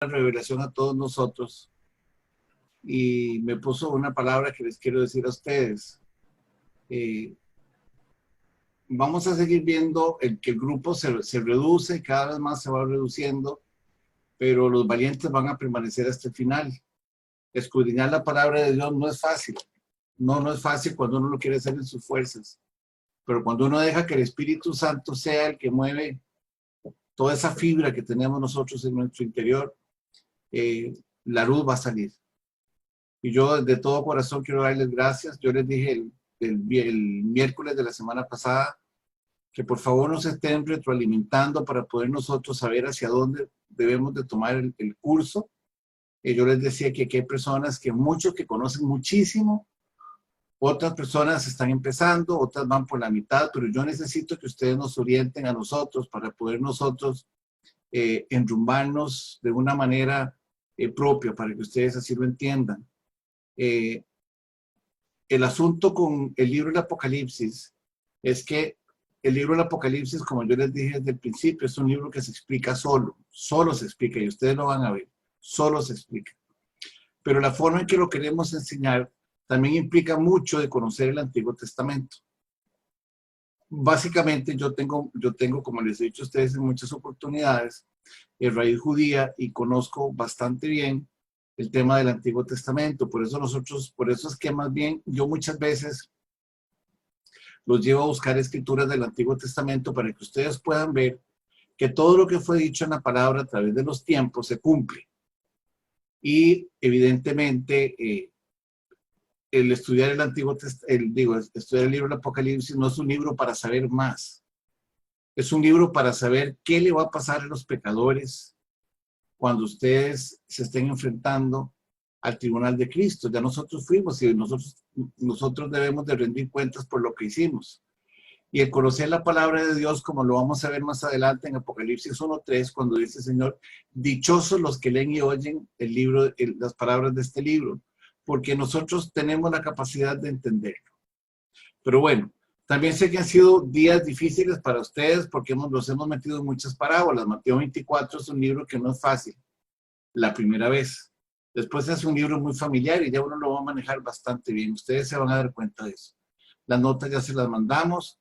revelación a todos nosotros y me puso una palabra que les quiero decir a ustedes. Vamos a seguir viendo que el grupo se reduce, cada vez más se va reduciendo, pero los valientes van a permanecer hasta el final. Escudriñar la palabra de Dios no es fácil. No es fácil cuando uno lo quiere hacer en sus fuerzas. Pero cuando uno deja que el Espíritu Santo sea el que mueve toda esa fibra que tenemos nosotros en nuestro interior, la luz va a salir. Y yo de todo corazón quiero darles gracias. Yo les dije el miércoles de la semana pasada que por favor nos estén retroalimentando para poder nosotros saber hacia dónde debemos de tomar el curso. Yo les decía que aquí hay personas que muchos que conocen muchísimo, otras personas están empezando, otras van por la mitad, pero yo necesito que ustedes nos orienten a nosotros para poder nosotros enrumbarnos de una manera propia, para que ustedes así lo entiendan. El asunto con el libro del Apocalipsis es que el libro del Apocalipsis, como yo les dije desde el principio, es un libro que se explica solo se explica, y ustedes lo van a ver, solo se explica. Pero la forma en que lo queremos enseñar también implica mucho de conocer el Antiguo Testamento. Básicamente yo tengo, como les he dicho a ustedes en muchas oportunidades, raíz judía y conozco bastante bien el tema del Antiguo Testamento. Por eso es que más bien yo muchas veces los llevo a buscar escrituras del Antiguo Testamento para que ustedes puedan ver que todo lo que fue dicho en la palabra a través de los tiempos se cumple. Y evidentemente el estudiar el Antiguo Testamento, estudiar el libro del Apocalipsis no es un libro para saber más. Es un libro para saber qué le va a pasar a los pecadores cuando ustedes se estén enfrentando al tribunal de Cristo. Ya nosotros fuimos y nosotros debemos de rendir cuentas por lo que hicimos. Y el conocer la palabra de Dios, como lo vamos a ver más adelante en Apocalipsis 1:3, cuando dice el Señor, dichosos los que leen y oyen el libro, las palabras de este libro, porque nosotros tenemos la capacidad de entenderlo. Pero bueno, también sé que han sido días difíciles para ustedes porque los hemos metido en muchas parábolas. Mateo 24 es un libro que no es fácil la primera vez. Después es un libro muy familiar y ya uno lo va a manejar bastante bien. Ustedes se van a dar cuenta de eso. Las notas ya se las mandamos.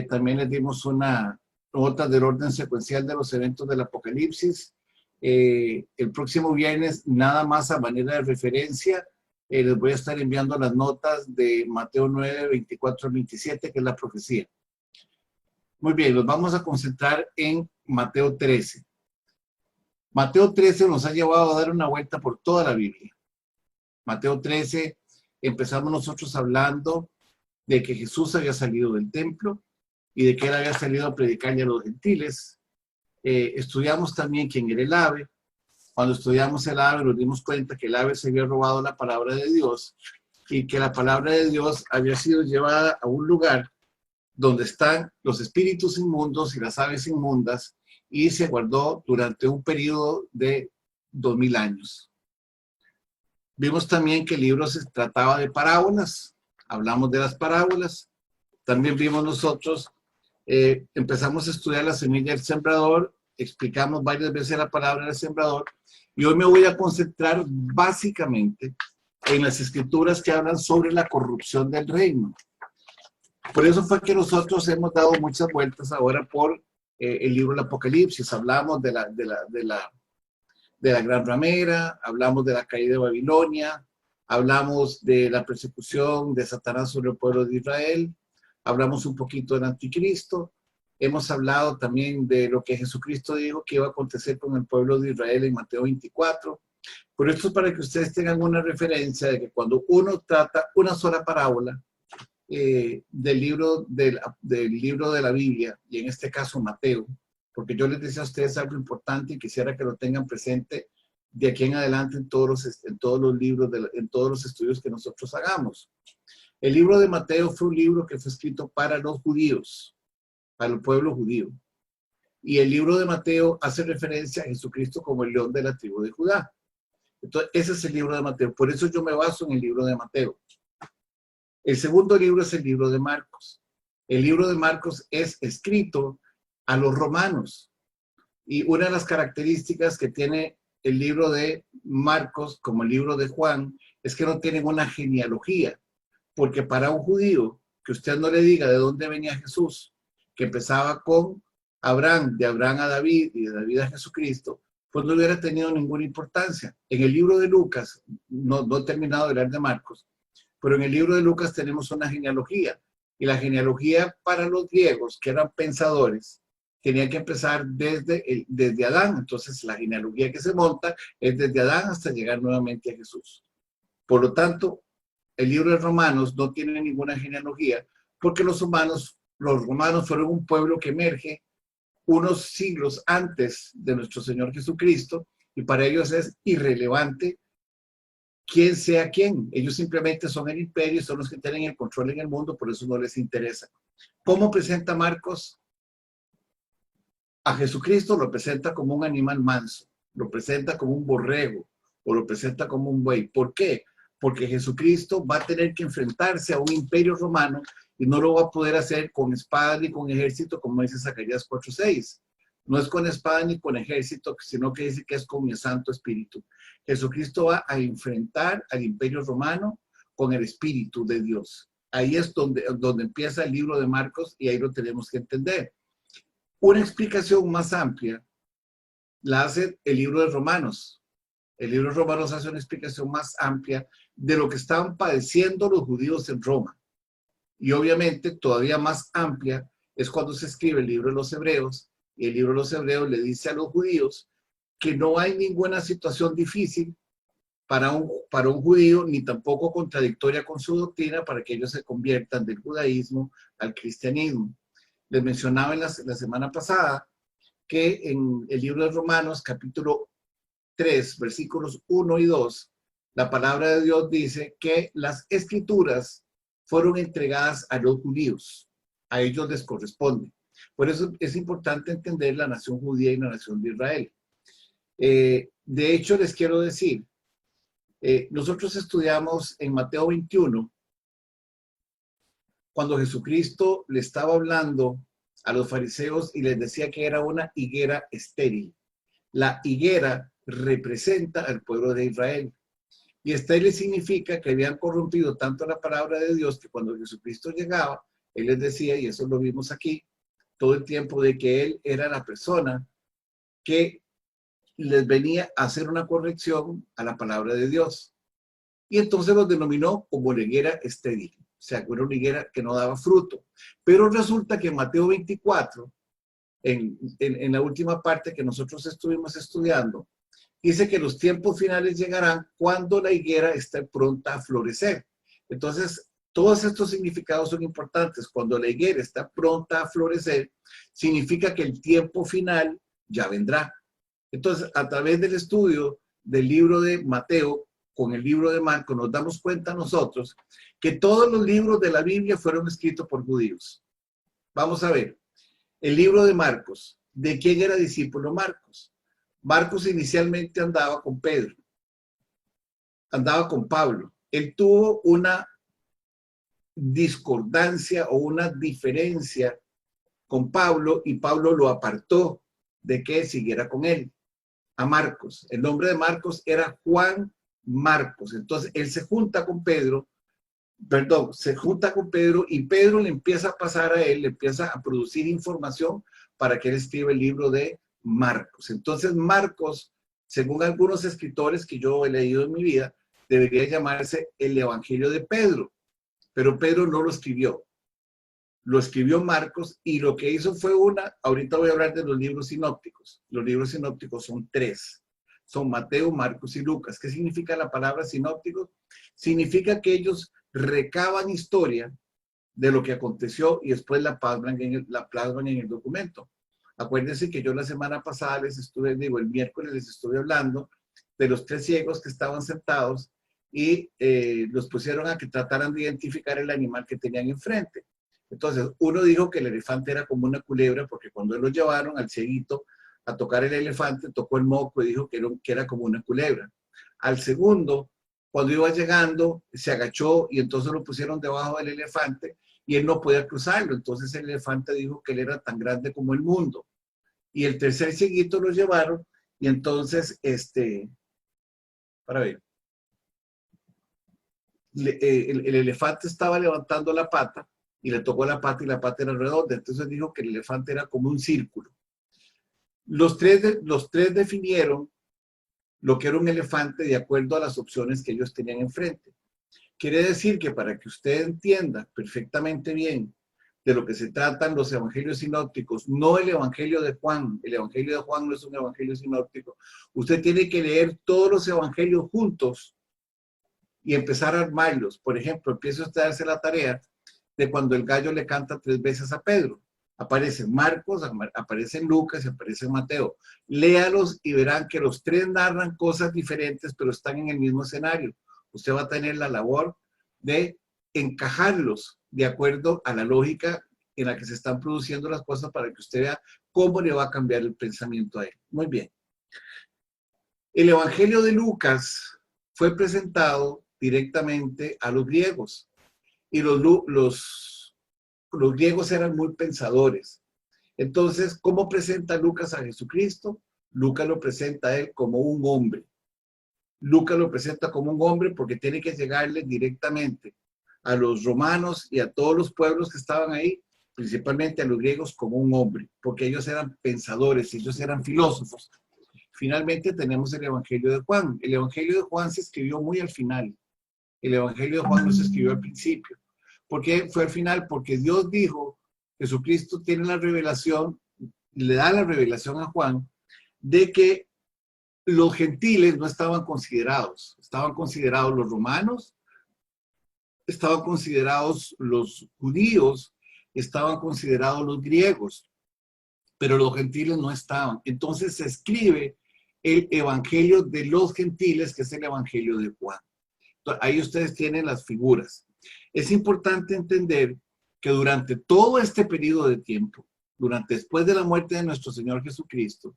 También les dimos una nota del orden secuencial de los eventos del Apocalipsis. El próximo viernes, nada más a manera de referencia, les voy a estar enviando las notas de Mateo 9, 24 al 27, que es la profecía. Muy bien, nos vamos a concentrar en Mateo 13. Mateo 13 nos ha llevado a dar una vuelta por toda la Biblia. Mateo 13, empezamos nosotros hablando de que Jesús había salido del templo y de que él había salido a predicarle a los gentiles. Estudiamos también quién era el ave. Cuando estudiamos el ave nos dimos cuenta que el ave se había robado la palabra de Dios y que la palabra de Dios había sido llevada a un lugar donde están los espíritus inmundos y las aves inmundas y se guardó durante un periodo de 2000 años. Vimos también que el libro se trataba de parábolas, hablamos de las parábolas. También vimos nosotros, empezamos a estudiar la semilla del sembrador, explicamos varias veces la palabra del sembrador, y hoy me voy a concentrar básicamente en las escrituras que hablan sobre la corrupción del reino. Por eso fue que nosotros hemos dado muchas vueltas ahora por el libro del Apocalipsis. Hablamos de la gran ramera, hablamos de la caída de Babilonia, hablamos de la persecución de Satanás sobre el pueblo de Israel, hablamos un poquito del anticristo, hemos hablado también de lo que Jesucristo dijo que iba a acontecer con el pueblo de Israel en Mateo 24. Por esto es para que ustedes tengan una referencia de que cuando uno trata una sola parábola del libro de la Biblia, y en este caso Mateo, porque yo les decía a ustedes algo importante y quisiera que lo tengan presente de aquí en adelante en todos los libros, en todos los estudios que nosotros hagamos. El libro de Mateo fue un libro que fue escrito para los judíos, para el pueblo judío. Y el libro de Mateo hace referencia a Jesucristo como el león de la tribu de Judá. Entonces, ese es el libro de Mateo. Por eso yo me baso en el libro de Mateo. El segundo libro es el libro de Marcos. El libro de Marcos es escrito a los romanos. Y una de las características que tiene el libro de Marcos como el libro de Juan es que no tienen una genealogía, porque para un judío que usted no le diga de dónde venía Jesús, que empezaba con Abraham, de Abraham a David y de David a Jesucristo, pues no hubiera tenido ninguna importancia. En el libro de Lucas, no he terminado de hablar de Marcos, pero en el libro de Lucas tenemos una genealogía, y la genealogía para los griegos, que eran pensadores, tenía que empezar desde Adán. Entonces la genealogía que se monta es desde Adán hasta llegar nuevamente a Jesús. Por lo tanto, el libro de Romanos no tiene ninguna genealogía, porque los romanos fueron un pueblo que emerge unos siglos antes de nuestro Señor Jesucristo, y para ellos es irrelevante quién sea quién. Ellos simplemente son el imperio, son los que tienen el control en el mundo, por eso no les interesa. ¿Cómo presenta Marcos a Jesucristo? Lo presenta como un animal manso, lo presenta como un borrego, o lo presenta como un buey. ¿Por qué? Porque Jesucristo va a tener que enfrentarse a un imperio romano y no lo va a poder hacer con espada ni con ejército, como dice Zacarías 4:6. No es con espada ni con ejército, sino que dice que es con mi Santo Espíritu. Jesucristo va a enfrentar al imperio romano con el Espíritu de Dios. Ahí es donde empieza el libro de Marcos, y ahí lo tenemos que entender. Una explicación más amplia la hace el libro de Romanos. El libro de Romanos hace una explicación más amplia de lo que estaban padeciendo los judíos en Roma. Y obviamente todavía más amplia es cuando se escribe el libro de los Hebreos, y el libro de los Hebreos le dice a los judíos que no hay ninguna situación difícil para un judío, ni tampoco contradictoria con su doctrina, para que ellos se conviertan del judaísmo al cristianismo. Les mencionaba la semana pasada que en el libro de Romanos, capítulo 3, versículos 1 y 2, la palabra de Dios dice que las escrituras fueron entregadas a los judíos. A ellos les corresponde. Por eso es importante entender la nación judía y la nación de Israel. De hecho, les quiero decir, nosotros estudiamos en Mateo 21, cuando Jesucristo le estaba hablando a los fariseos y les decía que era una higuera estéril. La higuera representa al pueblo de Israel. Y estéril significa que habían corrompido tanto la palabra de Dios que cuando Jesucristo llegaba, Él les decía, y eso lo vimos aquí, todo el tiempo, de que Él era la persona que les venía a hacer una corrección a la palabra de Dios. Y entonces los denominó como la higuera estéril. O sea, era una higuera que no daba fruto. Pero resulta que en Mateo 24, en la última parte que nosotros estuvimos estudiando, dice que los tiempos finales llegarán cuando la higuera esté pronta a florecer. Entonces, todos estos significados son importantes. Cuando la higuera está pronta a florecer, significa que el tiempo final ya vendrá. Entonces, a través del estudio del libro de Mateo con el libro de Marcos, nos damos cuenta nosotros que todos los libros de la Biblia fueron escritos por judíos. Vamos a ver, el libro de Marcos, ¿de quién era discípulo Marcos? Marcos inicialmente andaba con Pedro, andaba con Pablo. Él tuvo una discordancia o una diferencia con Pablo, y Pablo lo apartó de que siguiera con él, a Marcos. El nombre de Marcos era Juan Marcos. Entonces él se junta con Pedro, y Pedro le empieza a pasar a él, le empieza a producir información para que él escriba el libro de Marcos. Entonces Marcos, según algunos escritores que yo he leído en mi vida, debería llamarse el Evangelio de Pedro, pero Pedro no lo escribió. Lo escribió Marcos, y lo que hizo fue ahorita voy a hablar de los libros sinópticos. Los libros sinópticos son 3. Son Mateo, Marcos y Lucas. ¿Qué significa la palabra sinópticos? Significa que ellos recaban historia de lo que aconteció y después la plasman en el documento. Acuérdense que yo la semana pasada el miércoles les estuve hablando de los 3 ciegos que estaban sentados y los pusieron a que trataran de identificar el animal que tenían enfrente. Entonces, uno dijo que el elefante era como una culebra, porque cuando lo llevaron al cieguito a tocar el elefante, tocó el moco y dijo que era como una culebra. Al segundo, cuando iba llegando, se agachó y entonces lo pusieron debajo del elefante y él no podía cruzarlo. Entonces el elefante dijo que él era tan grande como el mundo. Y el tercer cieguito lo llevaron Y entonces, para ver, el elefante estaba levantando la pata y le tocó la pata y la pata era redonda. Entonces dijo que el elefante era como un círculo. Los tres definieron lo que era un elefante de acuerdo a las opciones que ellos tenían enfrente. Quiere decir que para que usted entienda perfectamente bien de lo que se tratan los evangelios sinópticos, no el evangelio de Juan no es un evangelio sinóptico, usted tiene que leer todos los evangelios juntos y empezar a armarlos. Por ejemplo, empiece usted a darse la tarea de cuando el gallo le canta 3 veces a Pedro. Aparece Marcos, aparece Lucas y aparece Mateo. Léalos y verán que los 3 narran cosas diferentes, pero están en el mismo escenario. Usted va a tener la labor de encajarlos de acuerdo a la lógica en la que se están produciendo las cosas para que usted vea cómo le va a cambiar el pensamiento a él. Muy bien. El Evangelio de Lucas fue presentado directamente a los griegos y los griegos eran muy pensadores. Entonces, ¿cómo presenta Lucas a Jesucristo? Lucas lo presenta a él como un hombre. Lucas lo presenta como un hombre porque tiene que llegarle directamente a los romanos y a todos los pueblos que estaban ahí, principalmente a los griegos, como un hombre, porque ellos eran pensadores, ellos eran filósofos. Finalmente tenemos el Evangelio de Juan. El Evangelio de Juan se escribió muy al final. El Evangelio de Juan no se escribió al principio. ¿Por qué fue al final? Porque Dios dijo, Jesucristo tiene la revelación, le da la revelación a Juan, de que los gentiles no estaban considerados. Estaban considerados los romanos, estaban considerados los judíos, estaban considerados los griegos, pero los gentiles no estaban. Entonces se escribe el Evangelio de los gentiles, que es el Evangelio de Juan. Entonces, ahí ustedes tienen las figuras. Es importante entender que durante todo este periodo de tiempo, después de la muerte de nuestro Señor Jesucristo,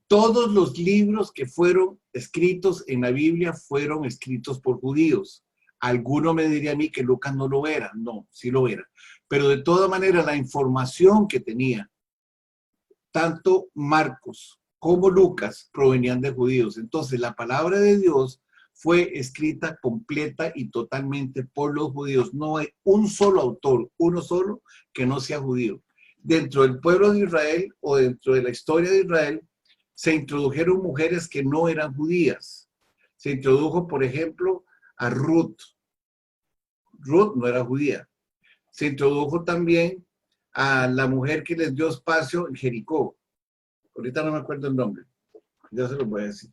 todos los libros que fueron escritos en la Biblia fueron escritos por judíos. Alguno me diría a mí que Lucas no lo era. No, sí lo era. Pero de todas maneras, la información que tenía tanto Marcos como Lucas provenían de judíos. Entonces, la palabra de Dios fue escrita completa y totalmente por los judíos. No hay un solo autor, uno solo, que no sea judío. Dentro del pueblo de Israel o dentro de la historia de Israel, se introdujeron mujeres que no eran judías. Se introdujo, por ejemplo, a Ruth. Ruth no era judía. Se introdujo también a la mujer que les dio espacio en Jericó. Ahorita no me acuerdo el nombre. Ya se lo voy a decir.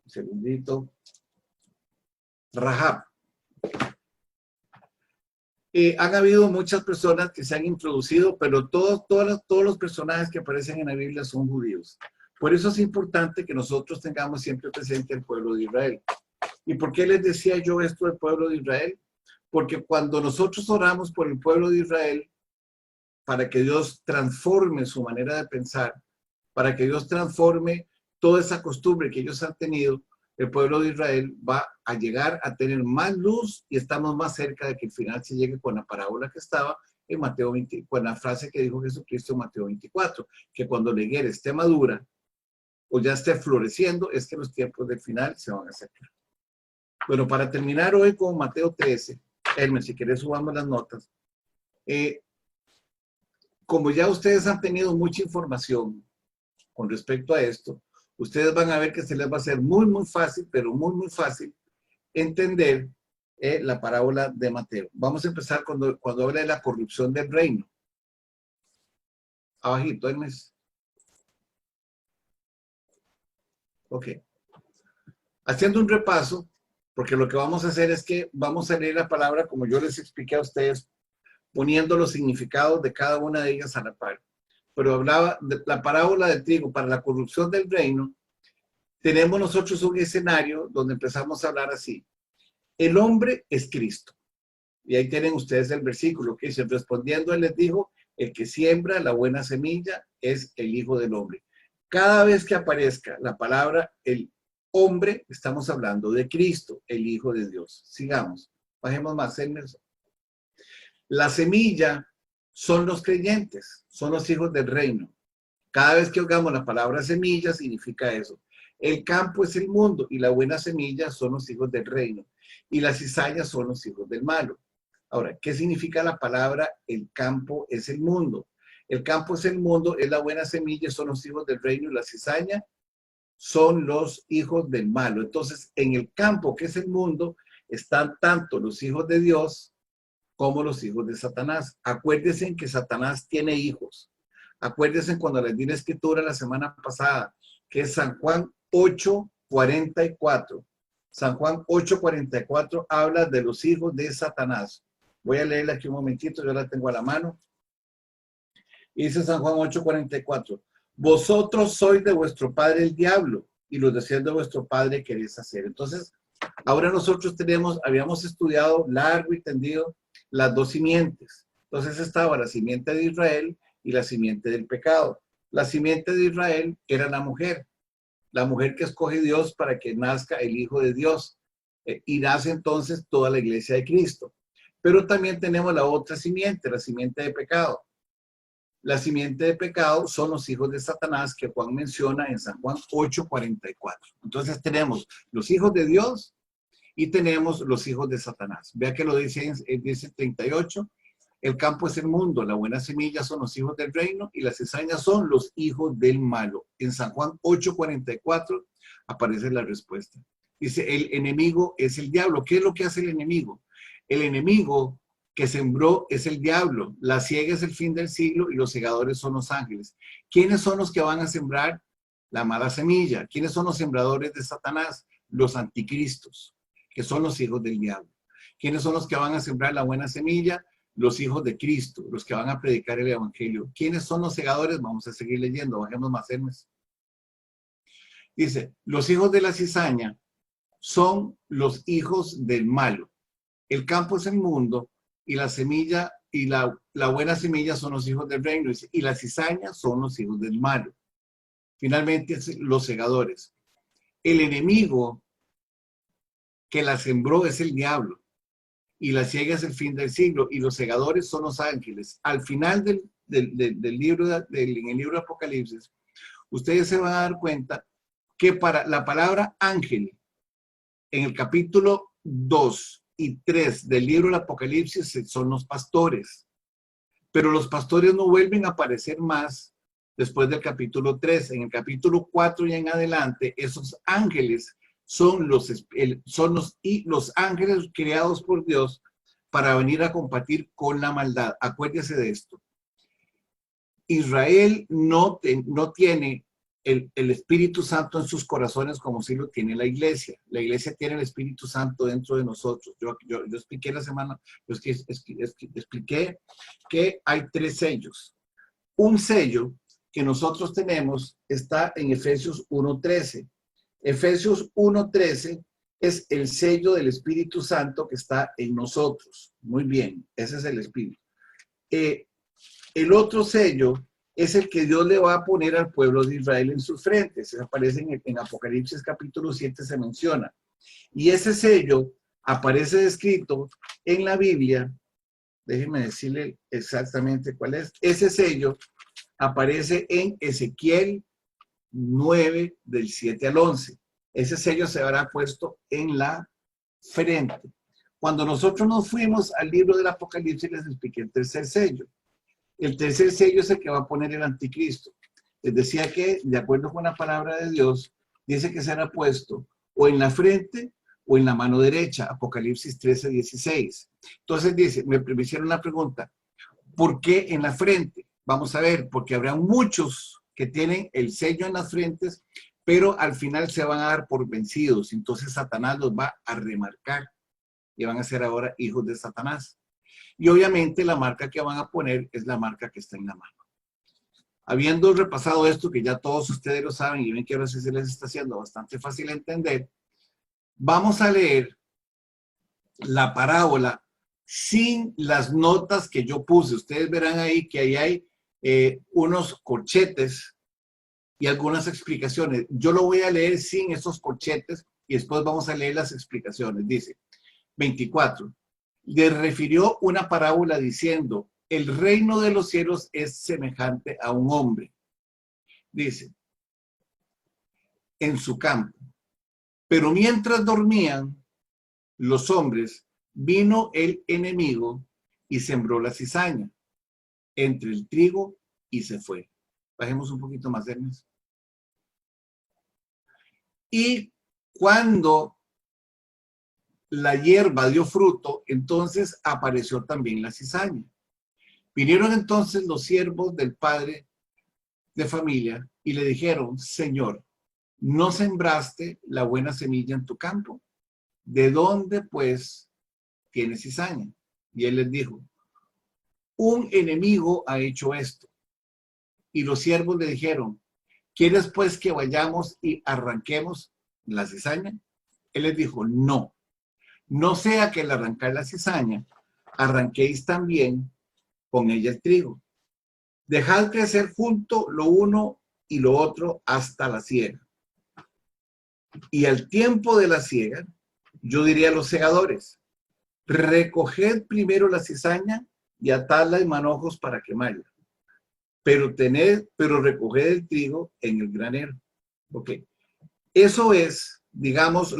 Un segundito. Rahab. Han habido muchas personas que se han introducido, pero todos los personajes que aparecen en la Biblia son judíos. Por eso es importante que nosotros tengamos siempre presente el pueblo de Israel. ¿Y por qué les decía yo esto del pueblo de Israel? Porque cuando nosotros oramos por el pueblo de Israel, para que Dios transforme su manera de pensar, para que Dios transforme toda esa costumbre que ellos han tenido, el pueblo de Israel va a llegar a tener más luz y estamos más cerca de que el final se llegue con la parábola que estaba en Mateo 20, con la frase que dijo Jesucristo en Mateo 24, que cuando la higuera esté madura o ya esté floreciendo, es que los tiempos del final se van a acercar. Bueno, para terminar hoy con Mateo 13, Elmer, si querés subamos las notas. Como ya ustedes han tenido mucha información con respecto a esto, ustedes van a ver que se les va a hacer muy, muy fácil, pero muy, muy fácil entender la parábola de Mateo. Vamos a empezar cuando habla de la corrupción del reino. Abajito, Hermes. Ok. Haciendo un repaso, porque lo que vamos a hacer es que vamos a leer la palabra como yo les expliqué a ustedes, poniendo los significados de cada una de ellas a la par. Pero hablaba de la parábola del trigo para la corrupción del reino. Tenemos nosotros un escenario donde empezamos a hablar así. El hombre es Cristo. Y ahí tienen ustedes el versículo que dice, respondiendo él les dijo, el que siembra la buena semilla es el Hijo del Hombre. Cada vez que aparezca la palabra el hombre, estamos hablando de Cristo, el Hijo de Dios. Sigamos, bajemos más. La semilla son los creyentes, son los hijos del reino. Cada vez que oigamos la palabra semilla, significa eso. El campo es el mundo y la buena semilla son los hijos del reino. Y las cizañas son los hijos del malo. Ahora, ¿qué significa la palabra el campo es el mundo? El campo es el mundo, es la buena semilla, son los hijos del reino y la cizaña son los hijos del malo. Entonces, en el campo que es el mundo, están tanto los hijos de Dios como los hijos de Satanás. Acuérdense que Satanás tiene hijos. Acuérdense cuando les di la escritura la semana pasada, que es San Juan 8:44. San Juan 8:44 habla de los hijos de Satanás. Voy a leerla aquí un momentito, yo la tengo a la mano. Y dice San Juan 8:44. Vosotros sois de vuestro padre el diablo, y los deseos de vuestro padre queréis hacer. Entonces, ahora nosotros habíamos estudiado largo y tendido las dos simientes. Entonces estaba la simiente de Israel y la simiente del pecado. La simiente de Israel era la mujer que escoge Dios para que nazca el Hijo de Dios. Y nace entonces toda la iglesia de Cristo. Pero también tenemos la otra simiente, la simiente de pecado. La simiente de pecado son los hijos de Satanás que Juan menciona en San Juan 8:44. Entonces tenemos los hijos de Dios y tenemos los hijos de Satanás. Vea que lo dice en 38. El campo es el mundo, la buena semilla son los hijos del reino y las cizañas son los hijos del malo. En San Juan 8:44 aparece la respuesta. Dice, el enemigo es el diablo. ¿Qué es lo que hace el enemigo? El enemigo que sembró es el diablo. La siega es el fin del siglo y los segadores son los ángeles. ¿Quiénes son los que van a sembrar la mala semilla? ¿Quiénes son los sembradores de Satanás? Los anticristos, que son los hijos del diablo. ¿Quiénes son los que van a sembrar la buena semilla? Los hijos de Cristo, los que van a predicar el evangelio. ¿Quiénes son los segadores? Vamos a seguir leyendo, bajemos más Hermes. Dice, los hijos de la cizaña son los hijos del malo. El campo es el mundo y la semilla y la buena semilla son los hijos del reino y la cizaña son los hijos del malo. Finalmente, los segadores. El enemigo que la sembró es el diablo. Y la siega es el fin del siglo, y los segadores son los ángeles. Al final del libro, en el libro de Apocalipsis, ustedes se van a dar cuenta que para la palabra ángel, en el capítulo 2 y 3 del libro del Apocalipsis, son los pastores. Pero los pastores no vuelven a aparecer más después del capítulo 3. En el capítulo 4 y en adelante, esos ángeles son los ángeles creados por Dios para venir a combatir con la maldad. Acuérdese de esto. Israel no tiene el Espíritu Santo en sus corazones como si lo tiene la iglesia. La iglesia tiene el Espíritu Santo dentro de nosotros. Yo expliqué la semana, expliqué que hay 3 sellos. Un sello que nosotros tenemos está en Efesios 1:13. Efesios 1:13 es el sello del Espíritu Santo que está en nosotros. Muy bien, ese es el Espíritu. El otro sello es el que Dios le va a poner al pueblo de Israel en sus frentes. Se aparece en Apocalipsis capítulo 7, se menciona. Y ese sello aparece descrito en la Biblia. Déjenme decirle exactamente cuál es. Ese sello aparece en Ezequiel 9, del 7 al 11. Ese sello se habrá puesto en la frente. Cuando nosotros nos fuimos al libro del Apocalipsis, les expliqué el tercer sello. El tercer sello es el que va a poner el anticristo. Les decía que, de acuerdo con la palabra de Dios, dice que será puesto o en la frente o en la mano derecha. Apocalipsis 13:16. Entonces dice, me hicieron una pregunta, ¿por qué en la frente? Vamos a ver, porque habrá muchos que tienen el sello en las frentes, pero al final se van a dar por vencidos. Entonces Satanás los va a remarcar y van a ser ahora hijos de Satanás. Y obviamente la marca que van a poner es la marca que está en la mano. Habiendo repasado esto, que ya todos ustedes lo saben, y ven que ahora sí se les está haciendo bastante fácil entender, vamos a leer la parábola sin las notas que yo puse. Ustedes verán ahí que ahí hay unos corchetes y algunas explicaciones. Yo lo voy a leer sin esos corchetes y después vamos a leer las explicaciones. Dice, 24. Le refirió una parábola diciendo, el reino de los cielos es semejante a un hombre. Dice, en su campo. Pero mientras dormían los hombres, vino el enemigo y sembró la cizaña entre el trigo y se fue. Bajemos un poquito más, Hermes. Y cuando la hierba dio fruto, entonces apareció también la cizaña. Vinieron entonces los siervos del padre de familia y le dijeron, Señor, ¿no sembraste la buena semilla en tu campo? ¿De dónde, pues, tienes cizaña? Y él les dijo, un enemigo ha hecho esto. Y los siervos le dijeron, ¿quieres pues que vayamos y arranquemos la cizaña? Él les dijo, no, no sea que al arrancar la cizaña, arranquéis también con ella el trigo. Dejad crecer junto lo uno y lo otro hasta la siega. Y al tiempo de la siega, yo diría a los segadores, recoged primero la cizaña y atadla en manojos para quemarla. Pero recoged el trigo en el granero. Ok. Eso es, digamos,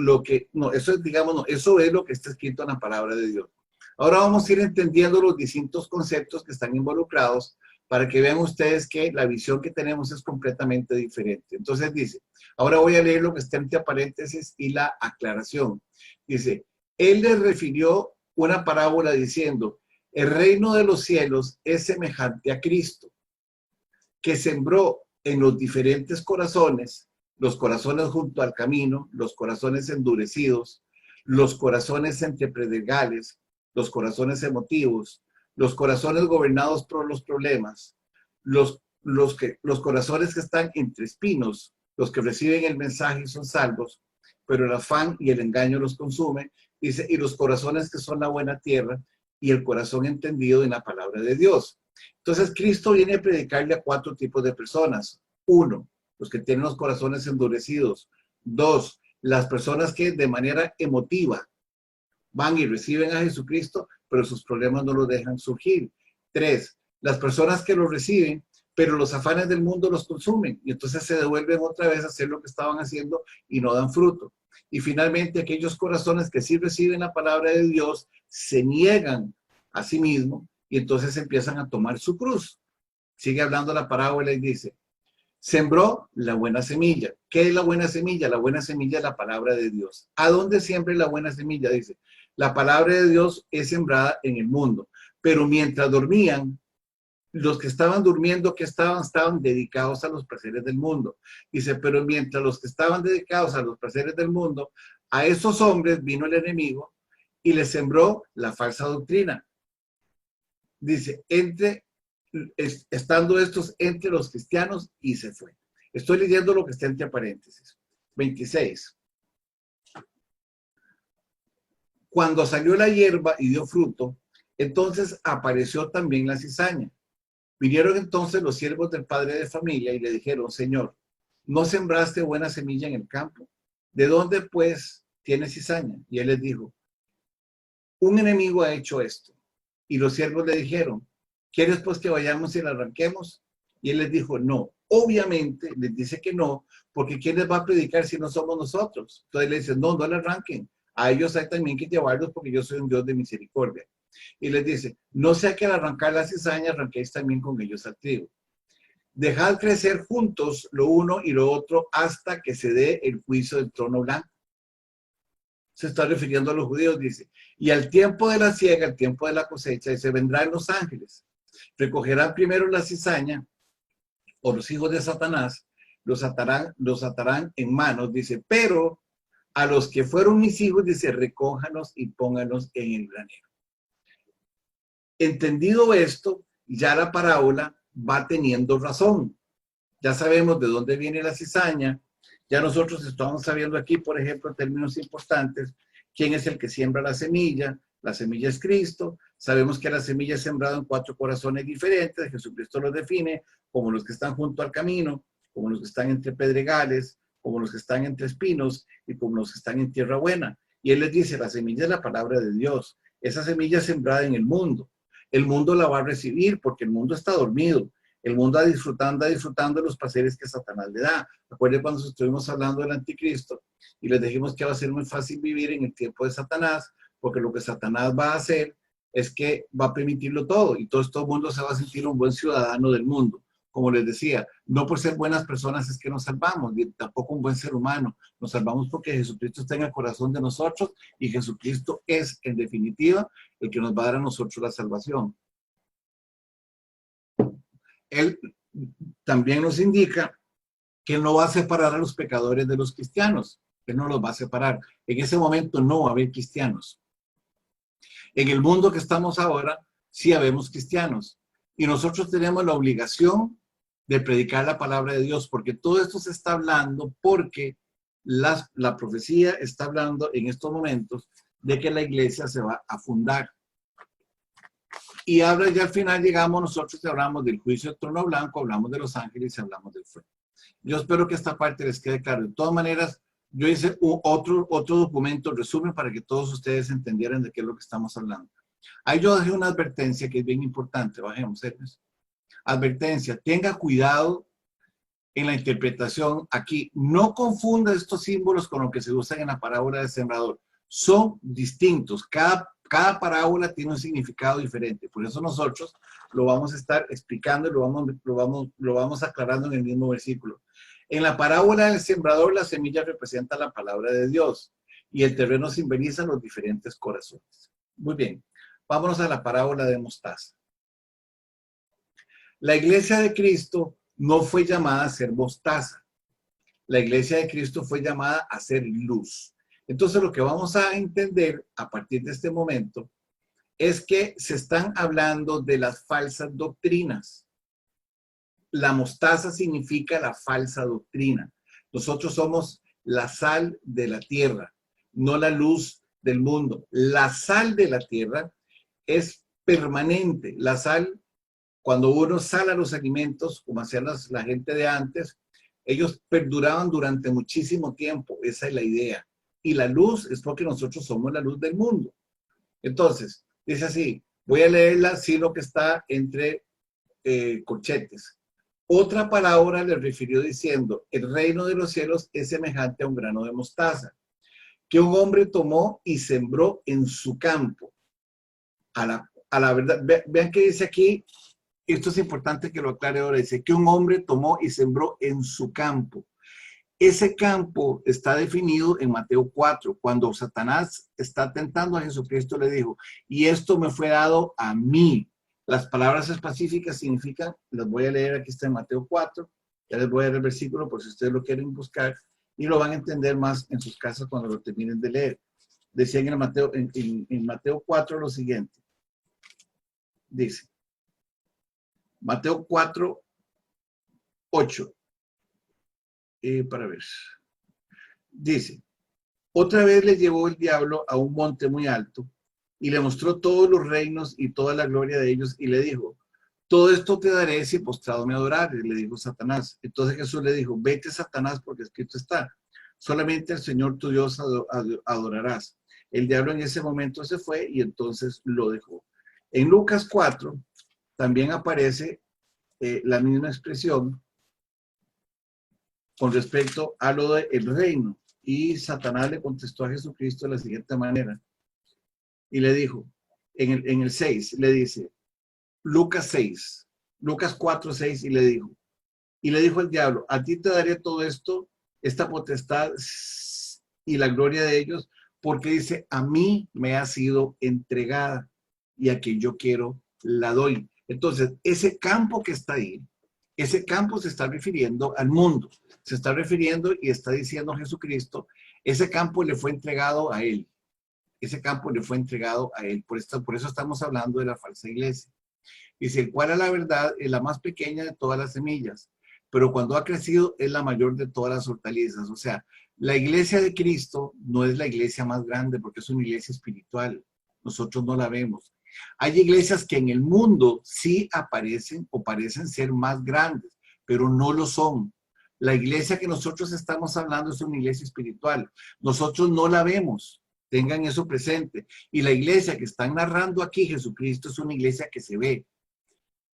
eso es lo que está escrito en la palabra de Dios. Ahora vamos a ir entendiendo los distintos conceptos que están involucrados para que vean ustedes que la visión que tenemos es completamente diferente. Entonces dice, ahora voy a leer lo que está entre paréntesis y la aclaración. Dice, él les refirió una parábola diciendo, el reino de los cielos es semejante a Cristo, que sembró en los diferentes corazones, los corazones junto al camino, los corazones endurecidos, los corazones entre predegales, los corazones emotivos, los corazones gobernados por los problemas, los corazones que están entre espinos, los que reciben el mensaje y son salvos, pero el afán y el engaño los consume, dice, y los corazones que son la buena tierra y el corazón entendido en la palabra de Dios. Entonces, Cristo viene a predicarle a 4 tipos de personas. 1, los que tienen los corazones endurecidos. 2, las personas que de manera emotiva van y reciben a Jesucristo, pero sus problemas no los dejan surgir. 3, las personas que lo reciben, pero los afanes del mundo los consumen y entonces se devuelven otra vez a hacer lo que estaban haciendo y no dan fruto. Y finalmente, aquellos corazones que sí reciben la palabra de Dios se niegan a sí mismos y entonces empiezan a tomar su cruz. Sigue hablando la parábola y dice, sembró la buena semilla. ¿Qué es la buena semilla? La buena semilla es la palabra de Dios. ¿A dónde siembra la buena semilla? Dice, la palabra de Dios es sembrada en el mundo. Pero mientras dormían, los que estaban durmiendo, que estaban dedicados a los placeres del mundo. Dice, pero mientras los que estaban dedicados a los placeres del mundo, a esos hombres vino el enemigo y les sembró la falsa doctrina. Dice, estando estos entre los cristianos y se fue. Estoy leyendo lo que está entre paréntesis. 26. Cuando salió la hierba y dio fruto, entonces apareció también la cizaña. Vinieron entonces los siervos del padre de familia y le dijeron, Señor, ¿no sembraste buena semilla en el campo? ¿De dónde pues tienes cizaña? Y él les dijo, un enemigo ha hecho esto. Y los siervos le dijeron, ¿quieres pues que vayamos y la arranquemos? Y él les dijo, no. Obviamente les dice que no, porque ¿quién les va a predicar si no somos nosotros? Entonces le dicen, no, no la arranquen. A ellos hay también que llevarlos porque yo soy un Dios de misericordia. Y les dice, no sea que al arrancar la cizaña arranquéis también con ellos al trigo. Dejad crecer juntos lo uno y lo otro hasta que se dé el juicio del trono blanco. Se está refiriendo a los judíos, dice, y al tiempo de la siega, al tiempo de la cosecha, y se vendrán los ángeles, recogerán primero la cizaña, o los hijos de Satanás, los atarán en manos, dice, pero a los que fueron mis hijos, dice, recójanos y pónganos en el granero. Entendido esto, ya la parábola va teniendo razón. Ya sabemos de dónde viene la cizaña. Ya nosotros estamos sabiendo aquí, por ejemplo, términos importantes, quién es el que siembra la semilla. La semilla es Cristo. Sabemos que la semilla es sembrada en 4 corazones diferentes. Jesucristo los define como los que están junto al camino, como los que están entre pedregales, como los que están entre espinos y como los que están en tierra buena. Y él les dice, la semilla es la palabra de Dios. Esa semilla es sembrada en el mundo. El mundo la va a recibir porque el mundo está dormido. El mundo anda disfrutando de los placeres que Satanás le da. Recuerden cuando estuvimos hablando del anticristo y les dijimos que va a ser muy fácil vivir en el tiempo de Satanás, porque lo que Satanás va a hacer es que va a permitirlo todo y todo el mundo se va a sentir un buen ciudadano del mundo. Como les decía, no por ser buenas personas es que nos salvamos, ni tampoco un buen ser humano. Nos salvamos porque Jesucristo está en el corazón de nosotros y Jesucristo es, en definitiva, el que nos va a dar a nosotros la salvación. Él también nos indica que no va a separar a los pecadores de los cristianos, que no los va a separar. En ese momento no va a haber cristianos. En el mundo que estamos ahora, sí habemos cristianos. Y nosotros tenemos la obligación de predicar la palabra de Dios, porque todo esto se está hablando, porque la profecía está hablando en estos momentos de que la iglesia se va a fundar. Y ahora ya al final llegamos nosotros y hablamos del juicio del trono blanco, hablamos de los ángeles y hablamos del fuego. Yo espero que esta parte les quede claro. De todas maneras, yo hice otro documento, resumen, para que todos ustedes entendieran de qué es lo que estamos hablando. Ahí yo dejé una advertencia que es bien importante. Bajemos, ¿sabes? Advertencia, tenga cuidado en la interpretación aquí. No confunda estos símbolos con lo que se usan en la parábola del sembrador. Son distintos. Cada parábola tiene un significado diferente. Por eso nosotros lo vamos a estar explicando y lo vamos aclarando en el mismo versículo. En la parábola del sembrador, la semilla representa la palabra de Dios y el terreno simboliza los diferentes corazones. Muy bien, vámonos a la parábola de mostaza. La iglesia de Cristo no fue llamada a ser mostaza. La iglesia de Cristo fue llamada a ser luz. Entonces lo que vamos a entender a partir de este momento es que se están hablando de las falsas doctrinas. La mostaza significa la falsa doctrina. Nosotros somos la sal de la tierra, no la luz del mundo. La sal de la tierra es permanente. La sal, cuando uno sala los alimentos, como hacían la gente de antes, ellos perduraban durante muchísimo tiempo. Esa es la idea. Y la luz es porque nosotros somos la luz del mundo. Entonces, dice así, voy a leerla, sino que está entre corchetes. Otra palabra le refirió diciendo, el reino de los cielos es semejante a un grano de mostaza, que un hombre tomó y sembró en su campo. A la verdad, vean que dice aquí, esto es importante que lo aclare ahora, dice que un hombre tomó y sembró en su campo. Ese campo está definido en Mateo 4, cuando Satanás está tentando a Jesucristo, le dijo, y esto me fue dado a mí. Las palabras específicas significan, las voy a leer, aquí está en Mateo 4, ya les voy a leer el versículo por si ustedes lo quieren buscar, y lo van a entender más en sus casas cuando lo terminen de leer. Decía en Mateo 4 lo siguiente, dice, Mateo 4, 8, para ver, dice, otra vez le llevó el diablo a un monte muy alto y le mostró todos los reinos y toda la gloria de ellos y le dijo, todo esto te daré si postrado me adorares, le dijo Satanás. Entonces Jesús le dijo, vete Satanás porque escrito está, solamente al Señor tu Dios adorarás. El diablo en ese momento se fue y entonces lo dejó. En Lucas 4 también aparece la misma expresión con respecto a lo del reino. Y Satanás le contestó a Jesucristo de la siguiente manera. Y le dijo, en el 6, le dice, Lucas 4, 6, y le dijo el diablo, a ti te daré todo esto, esta potestad y la gloria de ellos, porque dice, a mí me ha sido entregada y a quien yo quiero la doy. Entonces, ese campo que está ahí, ese campo se está refiriendo al mundo, se está refiriendo y está diciendo Jesucristo, ese campo le fue entregado a él. Ese campo le fue entregado a él. Por eso estamos hablando de la falsa iglesia. Dice, el cual a la verdad es la más pequeña de todas las semillas, pero cuando ha crecido es la mayor de todas las hortalizas. O sea, la iglesia de Cristo no es la iglesia más grande porque es una iglesia espiritual. Nosotros no la vemos. Hay iglesias que en el mundo sí aparecen o parecen ser más grandes, pero no lo son. La iglesia que nosotros estamos hablando es una iglesia espiritual. Nosotros no la vemos. Tengan eso presente. Y la iglesia que están narrando aquí, Jesucristo, es una iglesia que se ve.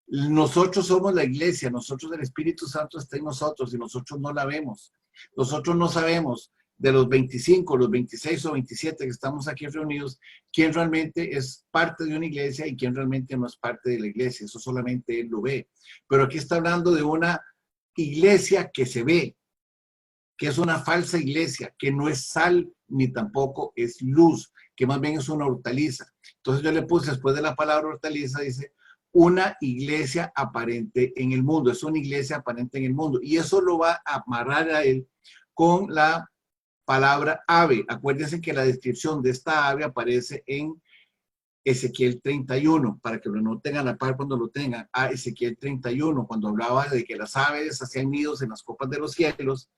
Nosotros somos la iglesia, nosotros el Espíritu Santo está en nosotros y nosotros no la vemos. Nosotros no sabemos de los 25, los 26 o 27 que estamos aquí reunidos, quién realmente es parte de una iglesia y quién realmente no es parte de la iglesia. Eso solamente Él lo ve. Pero aquí está hablando de una iglesia que se ve, que es una falsa iglesia, que no es sal ni tampoco es luz, que más bien es una hortaliza. Entonces yo le puse después de la palabra hortaliza, dice, una iglesia aparente en el mundo, es una iglesia aparente en el mundo. Y eso lo va a amarrar a él con la palabra ave. Acuérdense que la descripción de esta ave aparece en Ezequiel 31, para que lo noten a la par cuando lo tengan, a Ezequiel 31, cuando hablaba de que las aves hacían nidos en las copas de los cielos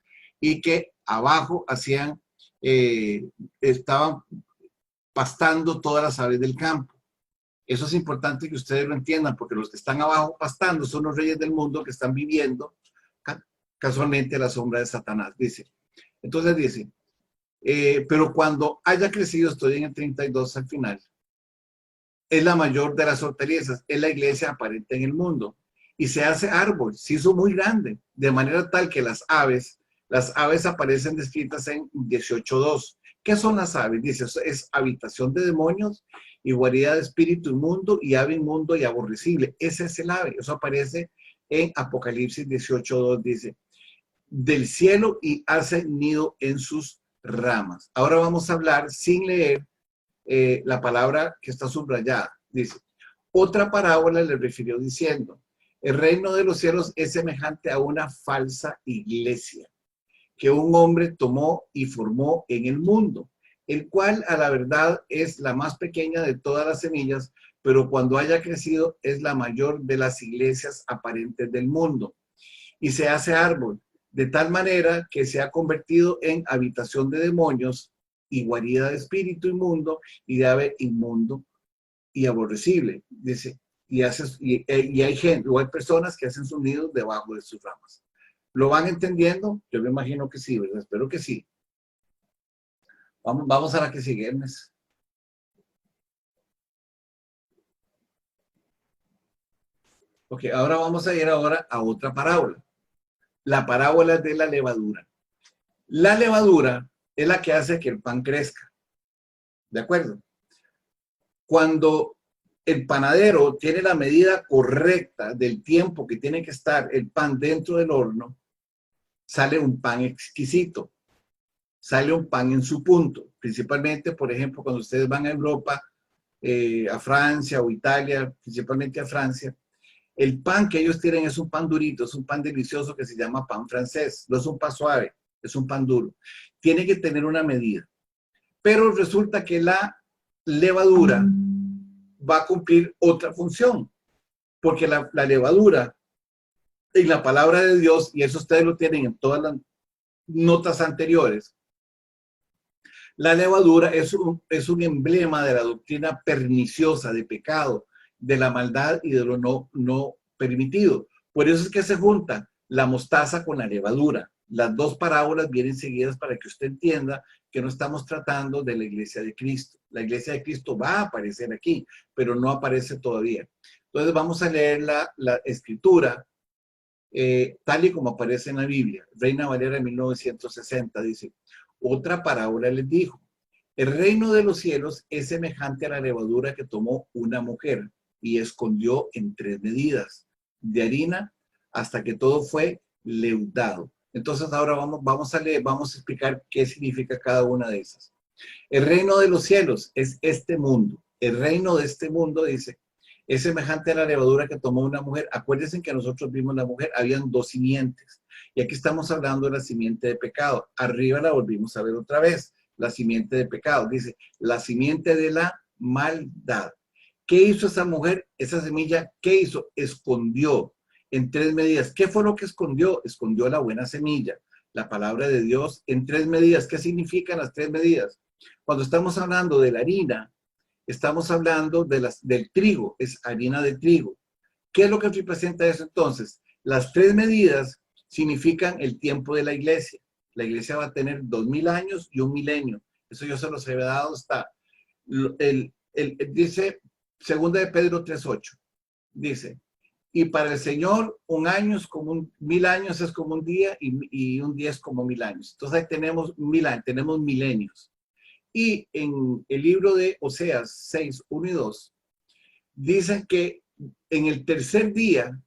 y que abajo hacían, estaban pastando todas las aves del campo. Eso es importante que ustedes lo entiendan, porque los que están abajo pastando son los reyes del mundo que están viviendo casualmente a la sombra de Satanás, dice. Entonces dice, pero cuando haya crecido, estoy en el 32 al final, es la mayor de las hortalizas, es la iglesia aparente en el mundo, y se hace árbol, se hizo muy grande, de manera tal que las aves aparecen descritas en 18.2. ¿Qué son las aves? Dice, es habitación de demonios y guarida de espíritu inmundo y ave inmundo y aborrecible. Ese es el ave. Eso aparece en Apocalipsis 18.2. Dice, del cielo y hace nido en sus ramas. Ahora vamos a hablar sin leer la palabra que está subrayada. Dice, otra parábola le refirió diciendo, el reino de los cielos es semejante a una falsa iglesia que un hombre tomó y formó en el mundo, el cual a la verdad es la más pequeña de todas las semillas, pero cuando haya crecido es la mayor de las iglesias aparentes del mundo. Y se hace árbol, de tal manera que se ha convertido en habitación de demonios y guarida de espíritu inmundo y de ave inmundo y aborrecible. Dice, y hay gente, o hay personas que hacen sus nidos debajo de sus ramas. ¿Lo van entendiendo? Yo me imagino que sí, ¿verdad? Espero que sí. Vamos a la que sigue, Ernest. Ok, ahora vamos a ir ahora a otra parábola. La parábola de la levadura. La levadura es la que hace que el pan crezca. ¿De acuerdo? Cuando el panadero tiene la medida correcta del tiempo que tiene que estar el pan dentro del horno, sale un pan exquisito, sale un pan en su punto. Principalmente, por ejemplo, cuando ustedes van a Europa, a Francia o Italia, principalmente a Francia, el pan que ellos tienen es un pan durito, es un pan delicioso que se llama pan francés. No es un pan suave, es un pan duro. Tiene que tener una medida. Pero resulta que la levadura va a cumplir otra función, porque la levadura en la palabra de Dios, y eso ustedes lo tienen en todas las notas anteriores, la levadura es un emblema de la doctrina perniciosa, de pecado, de la maldad y de lo no permitido. Por eso es que se junta la mostaza con la levadura. Las dos parábolas vienen seguidas para que usted entienda que no estamos tratando de la iglesia de Cristo. La iglesia de Cristo va a aparecer aquí, pero no aparece todavía. Entonces vamos a leer la escritura tal y como aparece en la Biblia. Reina Valera 1960 dice, otra parábola les dijo, el reino de los cielos es semejante a la levadura que tomó una mujer y escondió en 3 medidas de harina hasta que todo fue leudado. Entonces ahora vamos a leer, vamos a explicar qué significa cada una de esas. El reino de los cielos es este mundo. El reino de este mundo, dice, es semejante a la levadura que tomó una mujer. Acuérdense que nosotros vimos la mujer, habían 2 simientes. Y aquí estamos hablando de la simiente de pecado. Arriba la volvimos a ver otra vez, la simiente de pecado. Dice, la simiente de la maldad. ¿Qué hizo esa mujer? Esa semilla, ¿qué hizo? Escondió en 3 medidas. ¿Qué fue lo que escondió? Escondió la buena semilla, la palabra de Dios en 3 medidas. ¿Qué significan las 3 medidas? Cuando estamos hablando de la harina, estamos hablando del trigo, es harina de trigo. ¿Qué es lo que representa eso entonces? Las 3 medidas significan el tiempo de la iglesia. La iglesia va a tener 2000 años y un milenio. Eso yo se los he dado hasta, dice, segunda de Pedro 3:8, dice, y para el Señor un año es como 1000 años es como un día y un día es como 1000 años. Entonces ahí tenemos 1000 años, tenemos milenios. Y en el libro de Oseas 6:1 y 2, dicen que en el tercer día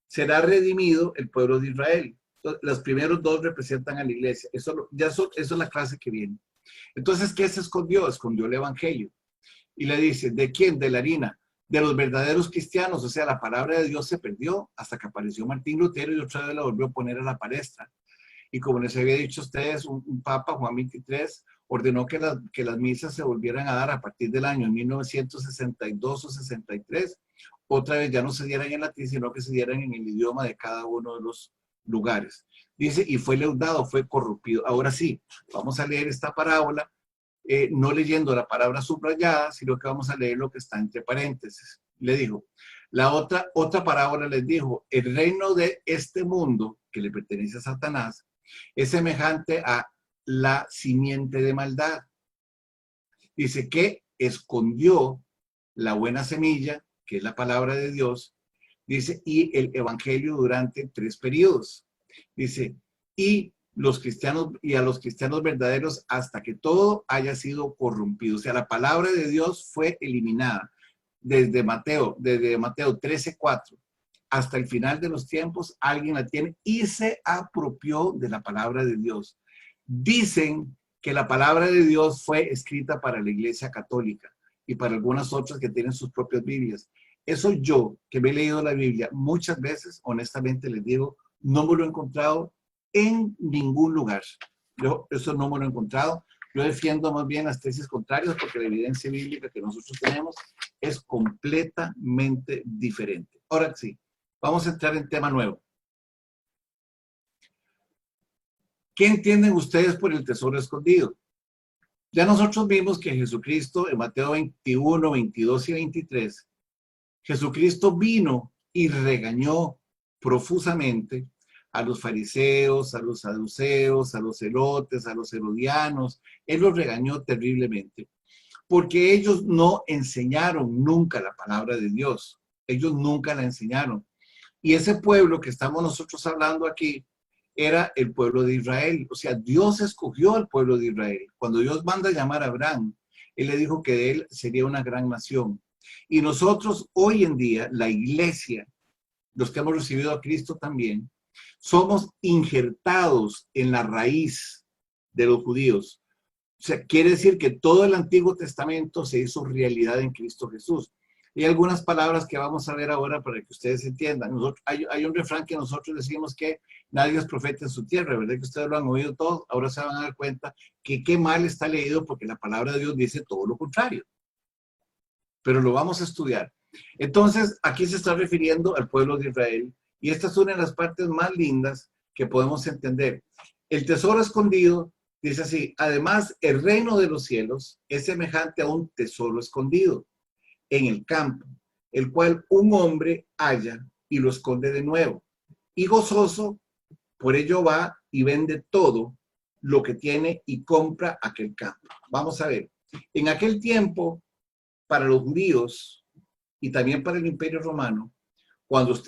será redimido el pueblo de Israel. Entonces, los primeros dos representan a la iglesia. Eso es la clase que viene. Entonces, ¿qué se escondió? Escondió el evangelio. Y le dice, ¿de quién? De la harina. De los verdaderos cristianos. O sea, la palabra de Dios se perdió hasta que apareció Martín Lutero y otra vez la volvió a poner a la palestra. Y como les había dicho a ustedes, un papa, Juan XXIII, ordenó que las misas se volvieran a dar a partir del año 1962 o 63. Otra vez ya no se dieran en latín, sino que se dieran en el idioma de cada uno de los lugares. Dice, y fue leudado, fue corrompido. Ahora sí, vamos a leer esta parábola, no leyendo la palabra subrayada, sino que vamos a leer lo que está entre paréntesis. Le dijo, la otra parábola les dijo, el reino de este mundo, que le pertenece a Satanás, es semejante a la simiente de maldad. Dice que escondió la buena semilla, que es la palabra de Dios, dice, y el evangelio durante 3 periodos. Dice, y a los cristianos verdaderos hasta que todo haya sido corrompido. O sea, la palabra de Dios fue eliminada desde Mateo 13:4 hasta el final de los tiempos. Alguien la tiene y se apropió de la palabra de Dios. Dicen que la palabra de Dios fue escrita para la Iglesia Católica y para algunas otras que tienen sus propias Biblias. Eso yo, que me he leído la Biblia muchas veces, honestamente les digo, no me lo he encontrado en ningún lugar. Yo eso no me lo he encontrado. Yo defiendo más bien las tesis contrarias porque la evidencia bíblica que nosotros tenemos es completamente diferente. Ahora sí, vamos a entrar en tema nuevo. ¿Qué entienden ustedes por el tesoro escondido? Ya nosotros vimos que Jesucristo en Mateo 21, 22 y 23, Jesucristo vino y regañó profusamente a los fariseos, a los saduceos, a los celotes, a los herodianos. Él los regañó terriblemente, porque ellos no enseñaron nunca la palabra de Dios. Ellos nunca la enseñaron. Y ese pueblo que estamos nosotros hablando aquí era el pueblo de Israel. O sea, Dios escogió al pueblo de Israel. Cuando Dios manda a llamar a Abraham, Él le dijo que de él sería una gran nación. Y nosotros hoy en día, la iglesia, los que hemos recibido a Cristo también, somos injertados en la raíz de los judíos. O sea, quiere decir que todo el Antiguo Testamento se hizo realidad en Cristo Jesús. Y algunas palabras que vamos a ver ahora para que ustedes entiendan. Hay un refrán que nosotros decimos que nadie es profeta en su tierra, ¿verdad? Que ustedes lo han oído todos. Ahora se van a dar cuenta que qué mal está leído porque la palabra de Dios dice todo lo contrario. Pero lo vamos a estudiar. Entonces, aquí se está refiriendo al pueblo de Israel. Y esta es una de las partes más lindas que podemos entender. El tesoro escondido, dice así, además el reino de los cielos es semejante a un tesoro escondido en el campo, el cual un hombre halla y lo esconde de nuevo. Y gozoso, por ello va y vende todo lo que tiene y compra aquel campo. Vamos a ver, en aquel tiempo, para los judíos y también para el Imperio Romano,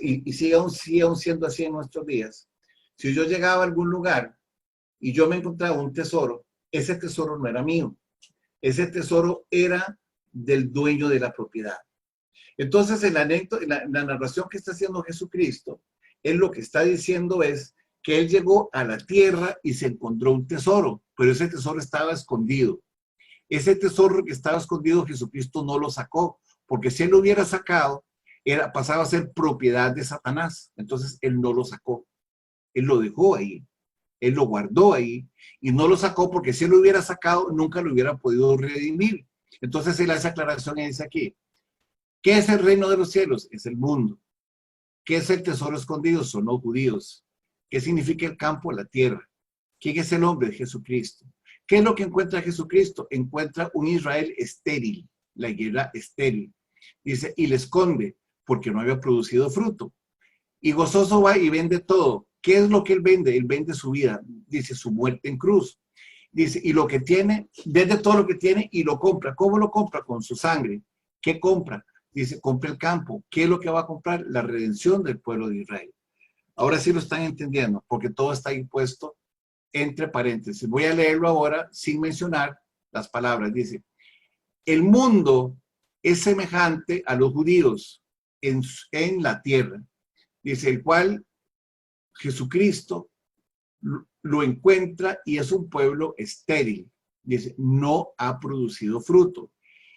y sigue aún siendo así en nuestros días, si yo llegaba a algún lugar y yo me encontraba un tesoro, ese tesoro no era mío, ese tesoro era del dueño de la propiedad. Entonces, en la narración que está haciendo Jesucristo, él lo que está diciendo es que él llegó a la tierra y se encontró un tesoro, pero ese tesoro estaba escondido. Ese tesoro que estaba escondido, Jesucristo no lo sacó, porque si él lo hubiera sacado, pasaba a ser propiedad de Satanás. Entonces, él no lo sacó. Él lo dejó ahí. Él lo guardó ahí y no lo sacó porque si él lo hubiera sacado, nunca lo hubiera podido redimir. Entonces, él hace aclaración y dice aquí, ¿qué es el reino de los cielos? Es el mundo. ¿Qué es el tesoro escondido? Son los judíos. ¿Qué significa el campo? La tierra. ¿Quién es el hombre? Jesucristo. ¿Qué es lo que encuentra Jesucristo? Encuentra un Israel estéril, la higuera estéril. Dice, y le esconde porque no había producido fruto. Y gozoso va y vende todo. ¿Qué es lo que él vende? Él vende su vida, dice, su muerte en cruz. Dice, y lo que tiene, vende todo lo que tiene y lo compra. ¿Cómo lo compra? Con su sangre. ¿Qué compra? Dice, compra el campo. ¿Qué es lo que va a comprar? La redención del pueblo de Israel. Ahora sí lo están entendiendo, porque todo está impuesto entre paréntesis. Voy a leerlo ahora sin mencionar las palabras. Dice, el mundo es semejante a los judíos en la tierra. Dice, el cual Jesucristo lo encuentra y es un pueblo estéril. Dice, no ha producido fruto.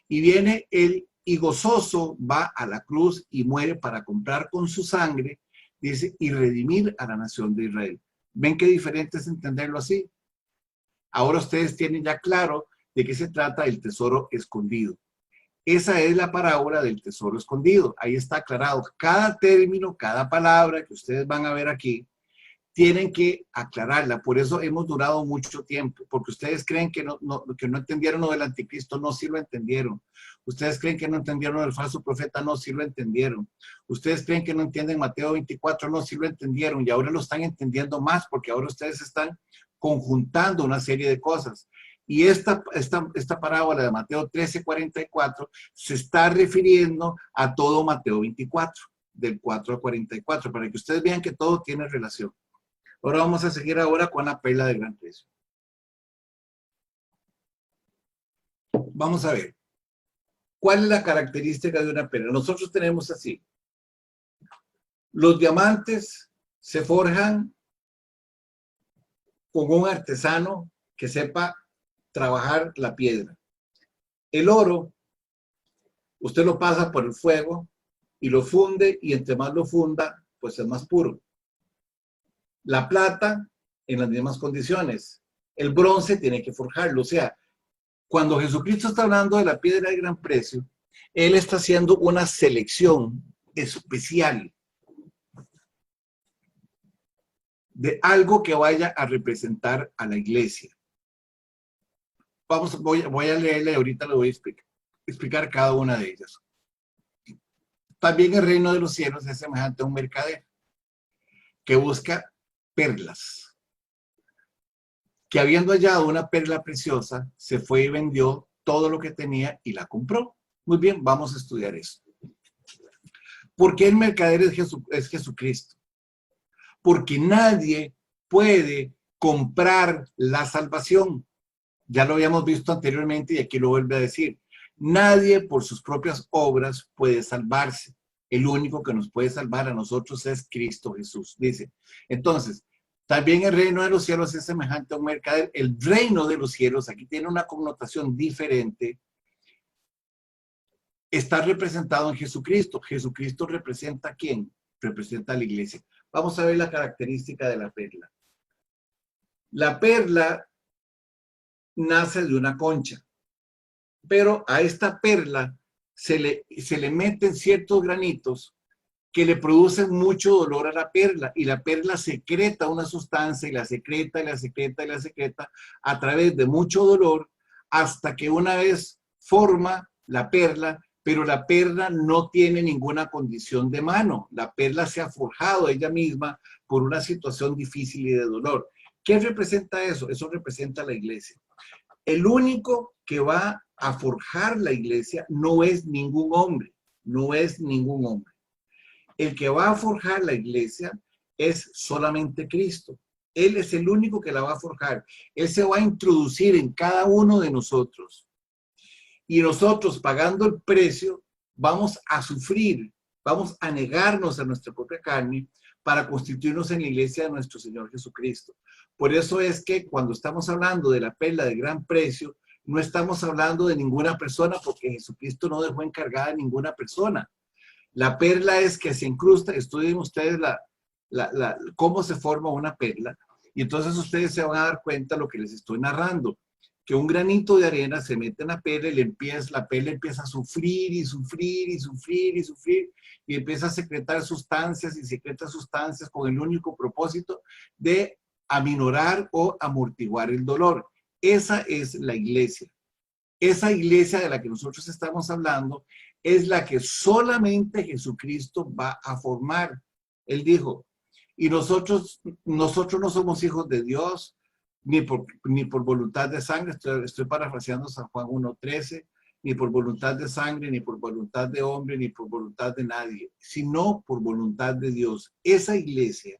Y viene él y gozoso va a la cruz y muere para comprar con su sangre, dice, y redimir a la nación de Israel. ¿Ven qué diferente es entenderlo así? Ahora ustedes tienen ya claro de qué se trata el tesoro escondido. Esa es la parábola del tesoro escondido. Ahí está aclarado. Cada término, cada palabra que ustedes van a ver aquí, tienen que aclararla. Por eso hemos durado mucho tiempo, porque ustedes creen que que no entendieron lo del anticristo, no, sí lo entendieron. Ustedes creen que no entendieron lo del falso profeta, no, sí lo entendieron. Ustedes creen que no entienden Mateo 24, no, sí lo entendieron. Y ahora lo están entendiendo más, porque ahora ustedes están conjuntando una serie de cosas. Y esta parábola de Mateo 13:44 se está refiriendo a todo Mateo 24, del 4 al 44, para que ustedes vean que todo tiene relación. Ahora vamos a seguir ahora con la perla de gran precio. Vamos a ver. ¿Cuál es la característica de una perla? Nosotros tenemos así. Los diamantes se forjan con un artesano que sepa trabajar la piedra. El oro, usted lo pasa por el fuego y lo funde, y entre más lo funda, pues es más puro. La plata, en las mismas condiciones. El bronce tiene que forjarlo. O sea, cuando Jesucristo está hablando de la piedra de gran precio, Él está haciendo una selección especial de algo que vaya a representar a la iglesia. Voy a leerle, ahorita le voy a explicar cada una de ellas. También el reino de los cielos es semejante a un mercader que busca perlas, que habiendo hallado una perla preciosa, se fue y vendió todo lo que tenía y la compró. Muy bien, vamos a estudiar eso. ¿Por qué el mercader es Jesucristo? Porque nadie puede comprar la salvación. Ya lo habíamos visto anteriormente y aquí lo vuelve a decir. Nadie por sus propias obras puede salvarse. El único que nos puede salvar a nosotros es Cristo Jesús, dice. Entonces, también el reino de los cielos es semejante a un mercader. El reino de los cielos, aquí tiene una connotación diferente, está representado en Jesucristo. Jesucristo representa ¿a quién? Representa a la iglesia. Vamos a ver la característica de la perla. La perla nace de una concha, pero a esta perla se le meten ciertos granitos que le producen mucho dolor a la perla, y la perla secreta una sustancia y la secreta y la secreta y la secreta a través de mucho dolor, hasta que una vez forma la perla, pero la perla no tiene ninguna condición de mano. La perla se ha forjado ella misma por una situación difícil y de dolor. ¿Qué representa eso? Eso representa a la iglesia. El único que va a forjar la iglesia no es ningún hombre, no es ningún hombre. El que va a forjar la iglesia es solamente Cristo. Él es el único que la va a forjar. Él se va a introducir en cada uno de nosotros. Y nosotros, pagando el precio, vamos a sufrir, vamos a negarnos a nuestra propia carne para constituirnos en la iglesia de nuestro Señor Jesucristo. Por eso es que cuando estamos hablando de la perla de gran precio, no estamos hablando de ninguna persona, porque Jesucristo no dejó encargada a ninguna persona. La perla es que se incrusta. Estudien ustedes cómo se forma una perla, y entonces ustedes se van a dar cuenta de lo que les estoy narrando, que un granito de arena se mete en la perla y la perla empieza a sufrir y sufrir y sufrir y sufrir, y empieza a secretar sustancias y secreta sustancias con el único propósito de aminorar o amortiguar el dolor. Esa es la iglesia. Esa iglesia de la que nosotros estamos hablando es la que solamente Jesucristo va a formar. Él dijo, Y nosotros no somos hijos de Dios, ni por voluntad de sangre, estoy parafraseando San Juan 1:13, ni por voluntad de sangre, ni por voluntad de hombre, ni por voluntad de nadie, sino por voluntad de Dios. Esa iglesia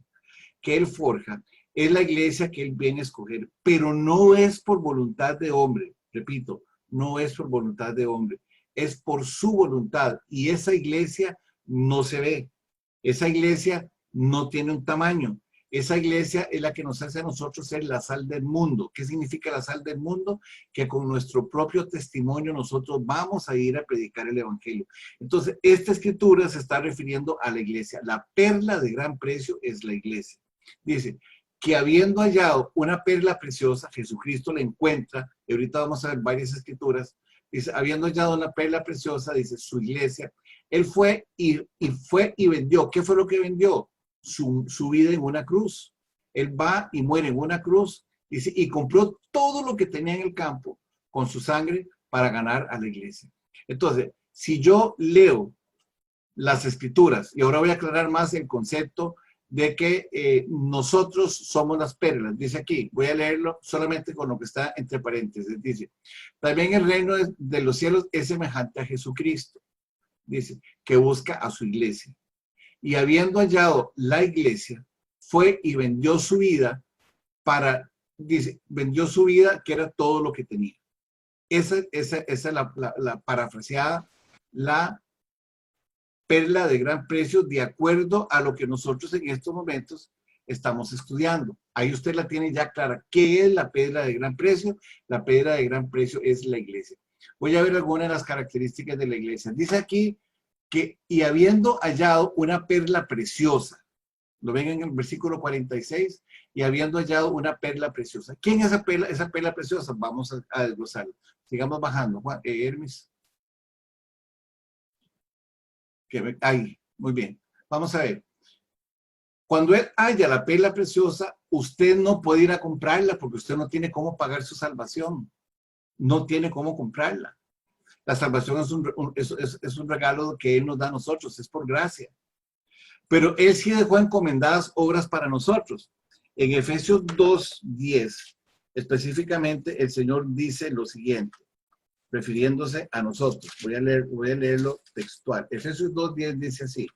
que Él forja es la iglesia que Él viene a escoger, pero no es por voluntad de hombre, repito, no es por voluntad de hombre, es por su voluntad. Y esa iglesia no se ve, esa iglesia no tiene un tamaño. Esa iglesia es la que nos hace a nosotros ser la sal del mundo. ¿Qué significa la sal del mundo? Que con nuestro propio testimonio nosotros vamos a ir a predicar el evangelio. Entonces, esta escritura se está refiriendo a la iglesia. La perla de gran precio es la iglesia. Dice que habiendo hallado una perla preciosa, Jesucristo la encuentra, y ahorita vamos a ver varias escrituras, dice, habiendo hallado una perla preciosa, dice, su iglesia, Él fue y vendió. ¿Qué fue lo que vendió? Su vida en una cruz. Él va y muere en una cruz, dice, y compró todo lo que tenía en el campo con su sangre para ganar a la iglesia. Entonces, si yo leo las escrituras, y ahora voy a aclarar más el concepto de que nosotros somos las perlas, dice aquí, voy a leerlo solamente con lo que está entre paréntesis, dice, también el reino de los cielos es semejante a Jesucristo, dice, que busca a su iglesia. Y habiendo hallado la iglesia, fue y vendió su vida dice, vendió su vida, que era todo lo que tenía. Esa es la parafraseada, la perla de gran precio, de acuerdo a lo que nosotros en estos momentos estamos estudiando. Ahí usted la tiene ya clara. ¿Qué es la perla de gran precio? La perla de gran precio es la iglesia. Voy a ver algunas de las características de la iglesia. Dice aquí, que y habiendo hallado una perla preciosa, lo ven en el versículo 46, y habiendo hallado una perla preciosa. ¿Quién es esa perla preciosa? Vamos a desglosarlo. Sigamos bajando. Juan, Hermes. Ahí, muy bien. Vamos a ver. Cuando él halla la perla preciosa, usted no puede ir a comprarla porque usted no tiene cómo pagar su salvación. No tiene cómo comprarla. La salvación es un regalo que Él nos da a nosotros, es por gracia. Pero Él sí dejó encomendadas obras para nosotros. En Efesios 2:10, específicamente, el Señor dice lo siguiente, refiriéndose a nosotros. Voy a leerlo textual. Efesios 2:10 dice así.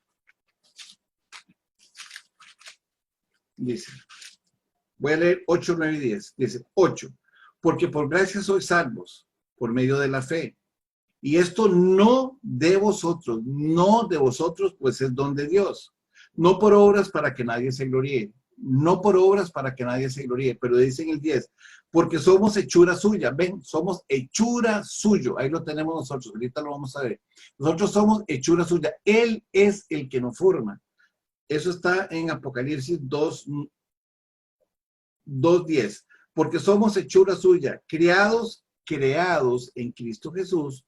Dice, voy a leer 8, 9 y 10. Dice, 8. Porque por gracia sois salvos, por medio de la fe. Y esto no de vosotros, pues es don de Dios. No por obras para que nadie se gloríe. No por obras para que nadie se gloríe. Pero dice en el 10, porque somos hechura suya. Ven, somos hechura suyo. Ahí lo tenemos nosotros. Ahorita lo vamos a ver. Nosotros somos hechura suya. Él es el que nos forma. Eso está en Apocalipsis 2:10. Porque somos hechura suya, creados en Cristo Jesús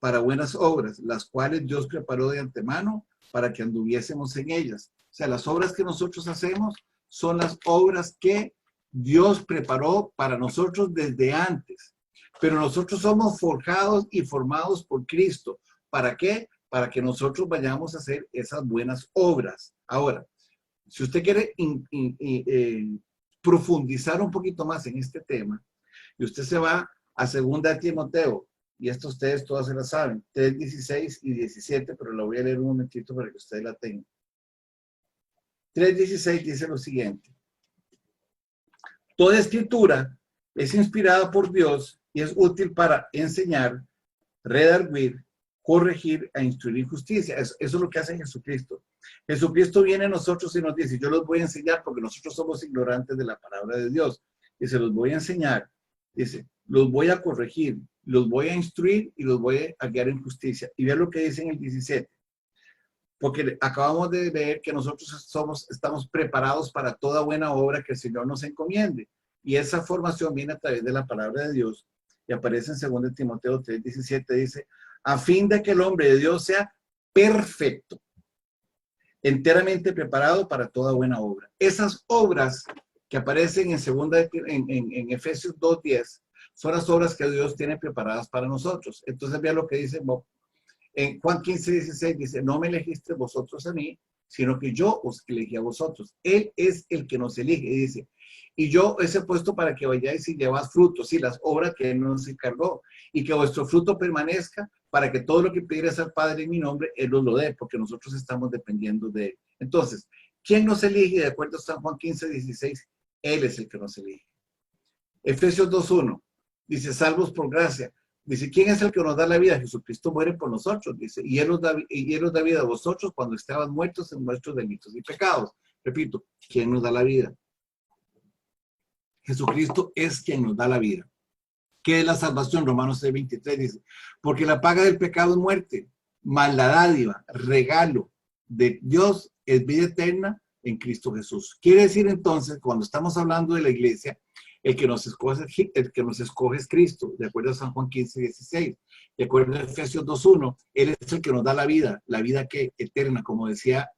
para buenas obras, las cuales Dios preparó de antemano para que anduviésemos en ellas. O sea, las obras que nosotros hacemos son las obras que Dios preparó para nosotros desde antes. Pero nosotros somos forjados y formados por Cristo. ¿Para qué? Para que nosotros vayamos a hacer esas buenas obras. Ahora, si usted quiere profundizar un poquito más en este tema, y usted se va a 2 Timoteo, y esto ustedes todas se la saben, 3:16 y 17, pero la voy a leer un momentito para que ustedes la tengan. 3:16 dice lo siguiente. Toda escritura es inspirada por Dios y es útil para enseñar, redarguir, corregir e instruir justicia. Eso es lo que hace Jesucristo. Jesucristo viene a nosotros y nos dice, yo los voy a enseñar porque nosotros somos ignorantes de la palabra de Dios. Y se los voy a enseñar. Dice, los voy a corregir, los voy a instruir y los voy a guiar en justicia. Y vean lo que dice en el 17. Porque acabamos de ver que nosotros estamos preparados para toda buena obra que el Señor nos encomiende. Y esa formación viene a través de la palabra de Dios. Y aparece en 2 Timoteo 3:17, dice, a fin de que el hombre de Dios sea perfecto, enteramente preparado para toda buena obra. Esas obras que aparecen en Efesios 2:10 son las obras que Dios tiene preparadas para nosotros. Entonces vean lo que dice en Juan 15:16, dice, no me elegiste vosotros a mí, sino que yo os elegí a vosotros. Él es el que nos elige, y dice, y yo os he puesto para que vayáis y lleváis frutos, y las obras que Él nos encargó, y que vuestro fruto permanezca, para que todo lo que pidierais al Padre en mi nombre, Él os lo dé, porque nosotros estamos dependiendo de Él. Entonces, ¿quién nos elige? De acuerdo a San Juan 15:16, Él es el que nos elige. Efesios 2:1, dice, salvos por gracia. Dice, ¿quién es el que nos da la vida? Jesucristo muere por nosotros, dice, y Él os da vida a vosotros cuando estaban muertos en nuestros delitos y pecados. Repito, ¿quién nos da la vida? Jesucristo es quien nos da la vida. ¿Qué es la salvación? Romanos 6:23 dice, porque la paga del pecado es muerte, mas la dádiva, regalo de Dios es vida eterna en Cristo Jesús. Quiere decir entonces, cuando estamos hablando de la iglesia, el que nos escoge es Cristo, de acuerdo a San Juan 15:16, de acuerdo a Efesios 2:1, Él es el que nos da la vida que eterna, como decía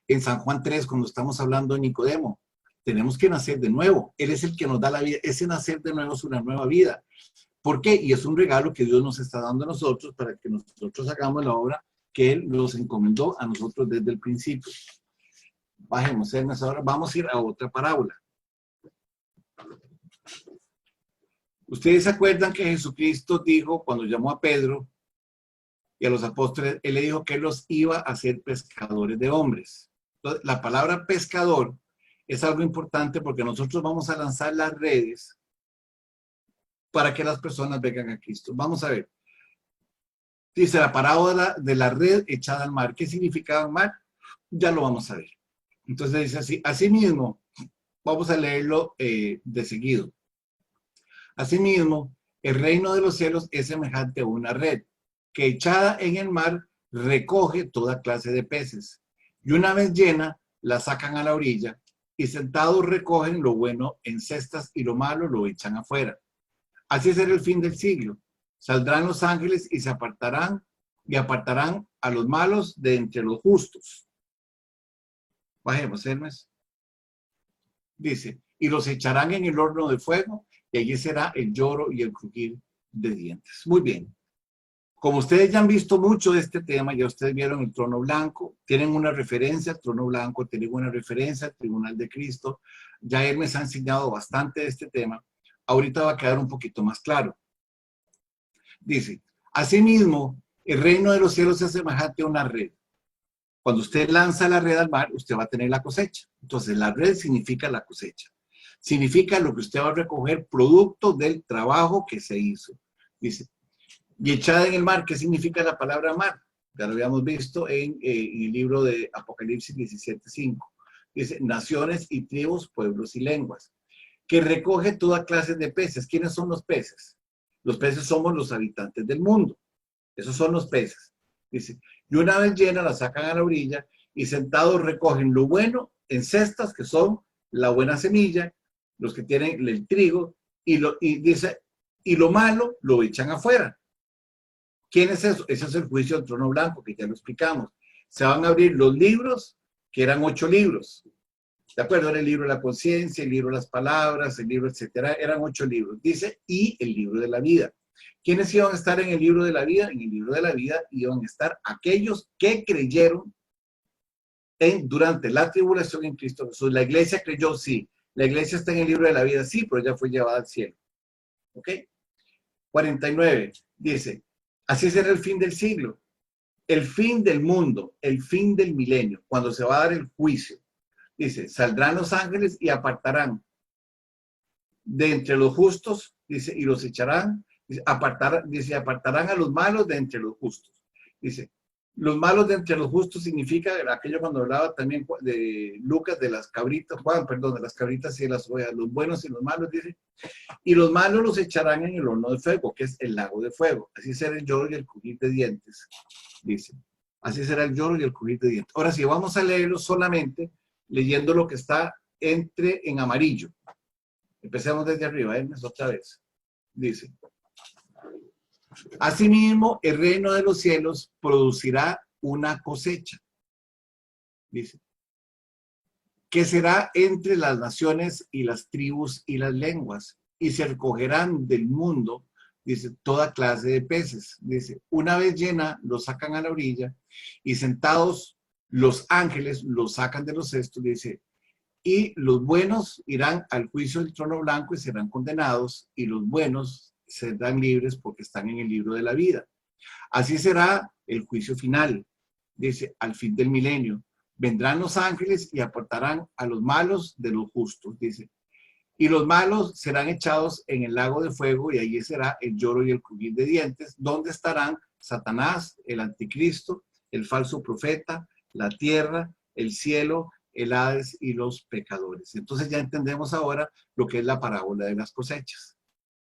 en San Juan 3, cuando estamos hablando de Nicodemo. Tenemos que nacer de nuevo. Él es el que nos da la vida. Ese nacer de nuevo es una nueva vida. ¿Por qué? Y es un regalo que Dios nos está dando a nosotros para que nosotros hagamos la obra que Él nos encomendó a nosotros desde el principio. Bajemos, ahora vamos a ir a otra parábola. Ustedes se acuerdan que Jesucristo dijo, cuando llamó a Pedro y a los apóstoles, Él le dijo que Él los iba a hacer pescadores de hombres. Entonces, la palabra pescador es algo importante porque nosotros vamos a lanzar las redes para que las personas vengan a Cristo. Vamos a ver. Dice la parábola de la red echada al mar. ¿Qué significaba mar? Ya lo vamos a ver. Entonces dice así. Asimismo, vamos a leerlo de seguido. Asimismo, el reino de los cielos es semejante a una red que echada en el mar recoge toda clase de peces. Y una vez llena, la sacan a la orilla y sentados recogen lo bueno en cestas y lo malo lo echan afuera. Así será el fin del siglo. Saldrán los ángeles y apartarán a los malos de entre los justos. Bajemos, Hermes. Dice, y los echarán en el horno de fuego, y allí será el lloro y el crujir de dientes. Muy bien. Como ustedes ya han visto mucho de este tema, ya ustedes vieron el trono blanco, tienen una referencia al trono blanco, tienen una referencia al tribunal de Cristo. Ya él me ha enseñado bastante de este tema. Ahorita va a quedar un poquito más claro. Dice, asimismo, el reino de los cielos es semejante a una red. Cuando usted lanza la red al mar, usted va a tener la cosecha. Entonces, la red significa la cosecha. Significa lo que usted va a recoger producto del trabajo que se hizo. Dice, y echada en el mar, ¿qué significa la palabra mar? Ya lo habíamos visto en el libro de Apocalipsis 17:5. Dice, naciones y tribus, pueblos y lenguas. Que recoge toda clase de peces. ¿Quiénes son los peces? Los peces somos los habitantes del mundo. Esos son los peces. Dice, y una vez llena la sacan a la orilla y sentados recogen lo bueno en cestas, que son la buena semilla, los que tienen el trigo, dice, y lo malo lo echan afuera. ¿Quién es eso? Ese es el juicio del trono blanco, que ya lo explicamos. Se van a abrir los libros, que eran 8 libros. ¿De acuerdo? Era el libro de la conciencia, el libro de las palabras, el libro, etcétera. Eran 8 libros. Dice, y el libro de la vida. ¿Quiénes iban a estar en el libro de la vida? En el libro de la vida iban a estar aquellos que creyeron durante la tribulación en Cristo Jesús. La iglesia creyó, sí. La iglesia está en el libro de la vida, sí, pero ya fue llevada al cielo. ¿Ok? 49. Dice, así será el fin del siglo, el fin del mundo, el fin del milenio, cuando se va a dar el juicio. Dice, saldrán los ángeles y apartarán de entre los justos, dice, y los echarán, dice, apartarán a los malos de entre los justos. Dice, los malos de entre los justos significa aquello cuando hablaba también de Lucas, de las cabritas, Juan, perdón, de las cabritas y las ovejas, los buenos y los malos, dice, y los malos los echarán en el horno de fuego, que es el lago de fuego. Así será el lloro y el crujir de dientes, dice. Así será el lloro y el crujir de dientes. Ahora sí, vamos a leerlo solamente leyendo lo que está en amarillo. Empecemos desde arriba, Hermes, otra vez. Dice, asimismo, el reino de los cielos producirá una cosecha. Dice, que será entre las naciones y las tribus y las lenguas, y se recogerán del mundo, dice, toda clase de peces. Dice, una vez llena, los sacan a la orilla, y sentados Los ángeles los sacan de los cestos, dice, y los buenos irán al juicio del trono blanco y serán condenados, y los buenos serán libres porque están en el libro de la vida. Así será el juicio final, dice, al fin del milenio. Vendrán los ángeles y apartarán a los malos de los justos, dice. Y los malos serán echados en el lago de fuego y allí será el lloro y el crujir de dientes, donde estarán Satanás, el anticristo, el falso profeta, la tierra, el cielo, el Hades y los pecadores. Entonces ya entendemos ahora lo que es la parábola de las cosechas,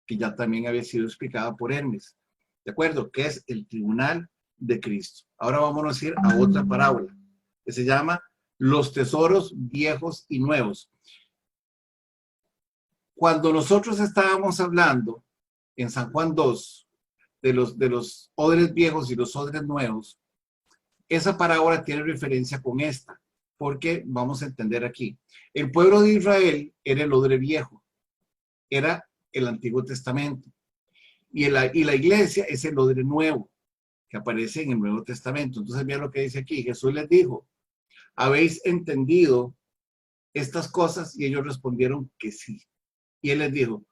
que ya también había sido explicada por Hermes. ¿De acuerdo? Que es el tribunal de Cristo. Ahora vamos a ir a otra parábola, que se llama los tesoros viejos y nuevos. Cuando nosotros estábamos hablando en San Juan 2 de los odres viejos y los odres nuevos, esa parábola tiene referencia con esta, porque vamos a entender aquí. El pueblo de Israel era el odre viejo, era el Antiguo Testamento, y la iglesia es el odre nuevo, que aparece en el Nuevo Testamento. Entonces, mira lo que dice aquí. Jesús les dijo, ¿habéis entendido estas cosas? Y ellos respondieron que sí. Y él les dijo,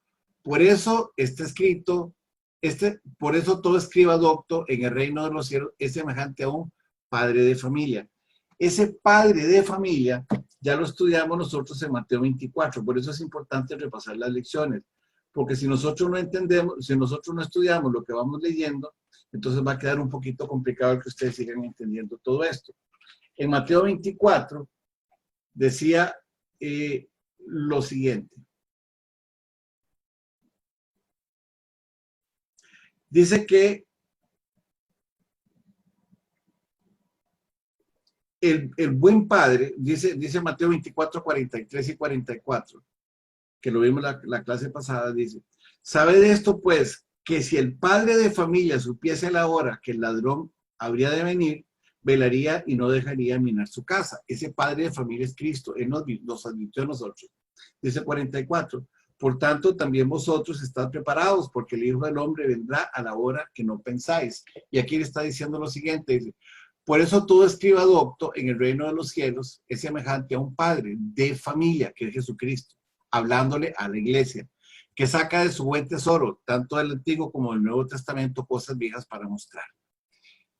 por eso está escrito, por eso todo escriba docto en el reino de los cielos es semejante a un padre de familia. Ese padre de familia ya lo estudiamos nosotros en Mateo 24, por eso es importante repasar las lecciones, porque si nosotros no entendemos, si nosotros no estudiamos lo que vamos leyendo, entonces va a quedar un poquito complicado que ustedes sigan entendiendo todo esto. En Mateo 24 decía lo siguiente. Dice que el buen padre, dice Mateo 24, 43 y 44, que lo vimos la clase pasada, dice, ¿sabe de esto pues que si el padre de familia supiese a la hora que el ladrón habría de venir, velaría y no dejaría minar su casa? Ese padre de familia es Cristo, Él nos advirtió a nosotros. Dice 44, por tanto también vosotros estad preparados, porque el Hijo del Hombre vendrá a la hora que no pensáis. Y aquí le está diciendo lo siguiente, dice, por eso todo escriba docto en el reino de los cielos es semejante a un padre de familia, que es Jesucristo, hablándole a la iglesia, que saca de su buen tesoro, tanto del Antiguo como del Nuevo Testamento, cosas viejas para mostrar.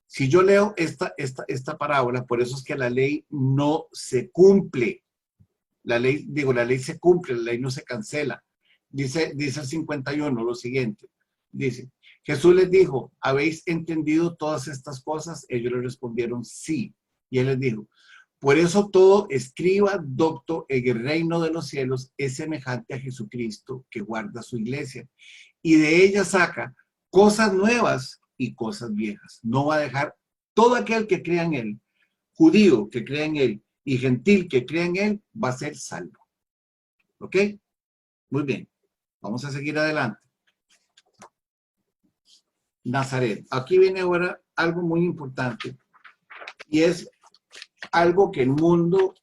Si yo leo esta parábola, por eso es que la ley no se cumple. La ley se cumple, la ley no se cancela. Dice el 51 lo siguiente. Dice, Jesús les dijo, ¿habéis entendido todas estas cosas? Ellos le respondieron, sí. Y él les dijo, por eso todo escriba docto en el reino de los cielos es semejante a Jesucristo que guarda su iglesia. Y de ella saca cosas nuevas y cosas viejas. No va a dejar todo aquel que crea en él, judío que crea en él y gentil que crea en él, va a ser salvo. ¿Ok? Muy bien. Vamos a seguir adelante. Nazaret. Aquí viene ahora algo muy importante y es algo que el mundo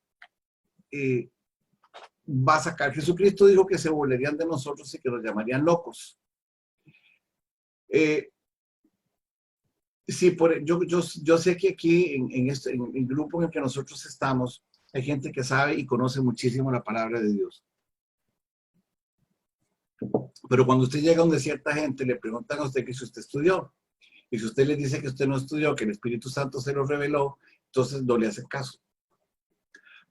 va a sacar. Jesucristo dijo que se burlarían de nosotros y que nos llamarían locos. Sí, yo sé que aquí en el grupo en el que nosotros estamos hay gente que sabe y conoce muchísimo la palabra de Dios. Pero cuando usted llega donde cierta gente le preguntan a usted que si usted estudió. Y si usted les dice que usted no estudió, que el Espíritu Santo se lo reveló, entonces no le hace caso.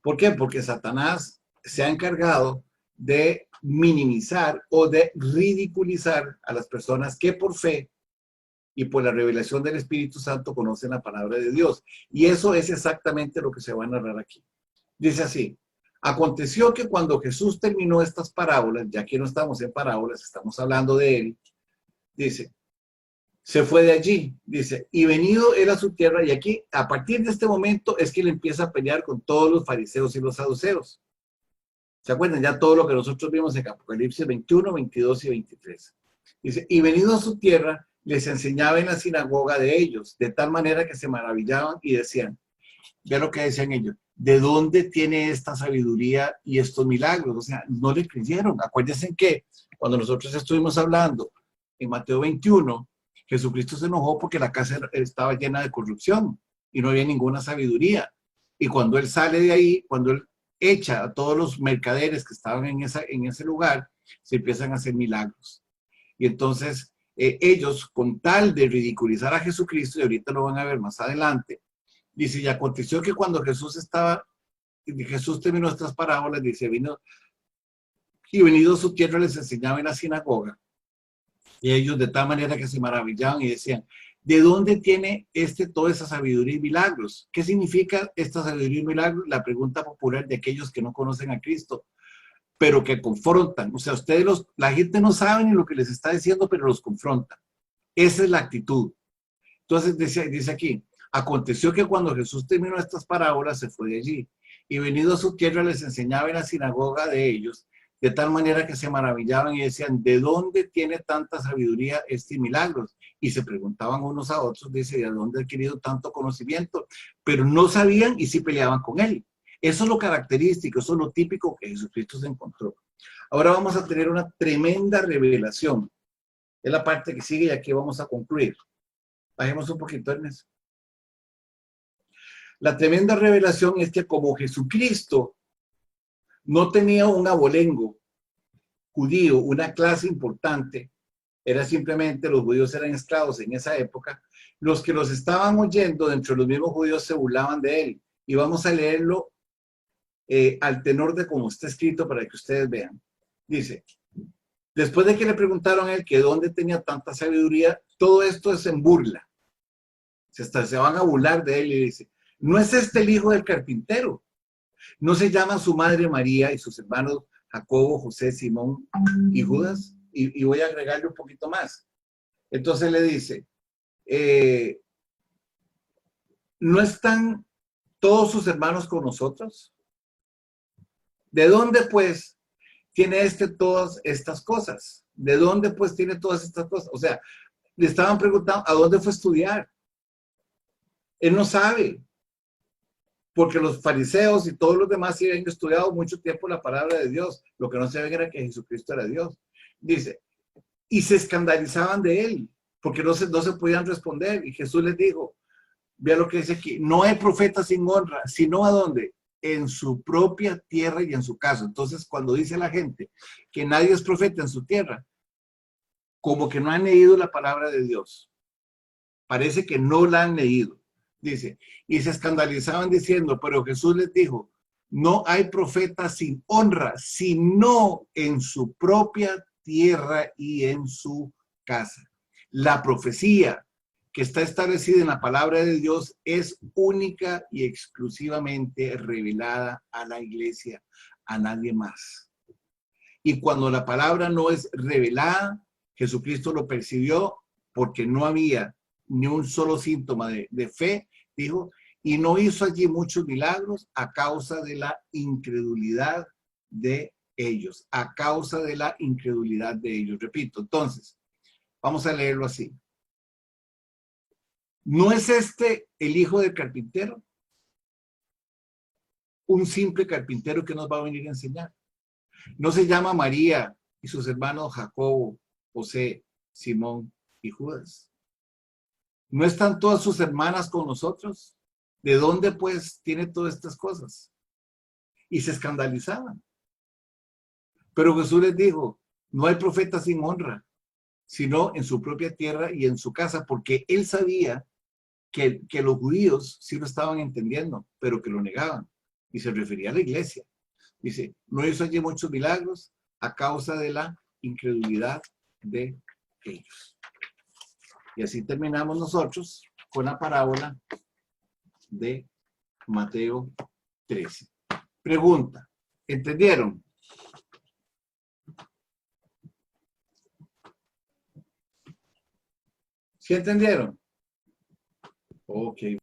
¿Por qué? Porque Satanás se ha encargado de minimizar o de ridiculizar a las personas que por fe y por la revelación del Espíritu Santo conocen la palabra de Dios. Y eso es exactamente lo que se va a narrar aquí. Dice así, aconteció que cuando Jesús terminó estas parábolas, ya que no estamos en parábolas, estamos hablando de él, dice, se fue de allí, dice, y venido él a su tierra, y aquí, a partir de este momento, es que él empieza a pelear con todos los fariseos y los saduceos. ¿Se acuerdan? Ya todo lo que nosotros vimos en Apocalipsis 21, 22 y 23. Dice, y venido a su tierra, les enseñaba en la sinagoga de ellos, de tal manera que se maravillaban y decían, ve lo que decían ellos, ¿de dónde tiene esta sabiduría y estos milagros? O sea, no le creyeron. Acuérdense que cuando nosotros estuvimos hablando en Mateo 21, Jesucristo se enojó porque la casa estaba llena de corrupción y no había ninguna sabiduría. Y cuando él sale de ahí, cuando él echa a todos los mercaderes que estaban en ese lugar, se empiezan a hacer milagros. Y entonces ellos, con tal de ridiculizar a Jesucristo, y ahorita lo van a ver más adelante, dice, y aconteció que cuando Jesús terminó estas parábolas, dice, vino y venido a su tierra les enseñaba en la sinagoga. Y ellos de tal manera que se maravillaban y decían, ¿de dónde tiene toda esa sabiduría y milagros? ¿Qué significa esta sabiduría y milagros? La pregunta popular de aquellos que no conocen a Cristo, pero que confrontan. O sea, la gente no sabe ni lo que les está diciendo, pero los confronta. Esa es la actitud. Entonces dice aquí, aconteció que cuando Jesús terminó estas parábolas, se fue de allí. Y venido a su tierra les enseñaba en la sinagoga de ellos, de tal manera que se maravillaban y decían, ¿de dónde tiene tanta sabiduría milagros? Y se preguntaban unos a otros, dice, ¿de dónde ha adquirido tanto conocimiento? Pero no sabían y sí peleaban con él. Eso es lo característico, eso es lo típico que Jesucristo se encontró. Ahora vamos a tener una tremenda revelación. Es la parte que sigue y aquí vamos a concluir. Bajemos un poquito, Ernest. La tremenda revelación es que como Jesucristo no tenía un abolengo judío, una clase importante, era simplemente, los judíos eran esclavos en esa época, los que los estaban oyendo dentro de los mismos judíos se burlaban de él. Y vamos a leerlo al tenor de cómo está escrito para que ustedes vean. Dice, después de que le preguntaron a él que dónde tenía tanta sabiduría, todo esto es en burla. Se van a burlar de él y dice, ¿no es este el hijo del carpintero? ¿No se llama su madre María y sus hermanos Jacobo, José, Simón y Judas? Y voy a agregarle un poquito más. Entonces le dice, ¿no están todos sus hermanos con nosotros? ¿De dónde pues tiene todas estas cosas? ¿De dónde pues tiene todas estas cosas? O sea, le estaban preguntando, ¿a dónde fue a estudiar? Él no sabe, porque los fariseos y todos los demás sí habían estudiado mucho tiempo la palabra de Dios. Lo que no sabían era que Jesucristo era Dios. Dice, y se escandalizaban de él, porque no se podían responder. Y Jesús les dijo, vea lo que dice aquí, no hay profeta sin honra, sino ¿a dónde? En su propia tierra y en su casa. Entonces, cuando dice la gente que nadie es profeta en su tierra, como que no han leído la palabra de Dios. Parece que no la han leído. Dice, y se escandalizaban diciendo, pero Jesús les dijo, no hay profeta sin honra, sino en su propia tierra y en su casa. La profecía que está establecida en la palabra de Dios es única y exclusivamente revelada a la iglesia, a nadie más. Y cuando la palabra no es revelada, Jesucristo lo percibió porque no había ni un solo síntoma de fe, dijo, y no hizo allí muchos milagros a causa de la incredulidad de ellos, a causa de la incredulidad de ellos. Repito, entonces, vamos a leerlo así. ¿No es este el hijo del carpintero? Un simple carpintero que nos va a venir a enseñar. ¿No se llama María y sus hermanos Jacobo, José, Simón y Judas? ¿No están todas sus hermanas con nosotros? ¿De dónde pues tiene todas estas cosas? Y se escandalizaban. Pero Jesús les dijo, no hay profeta sin honra, sino en su propia tierra y en su casa, porque él sabía que los judíos sí lo estaban entendiendo, pero que lo negaban. Y se refería a la iglesia. Dice, no hizo allí muchos milagros a causa de la incredulidad de ellos. Y así terminamos nosotros con la parábola de Mateo 13. Pregunta, ¿entendieron? ¿Sí entendieron? Ok.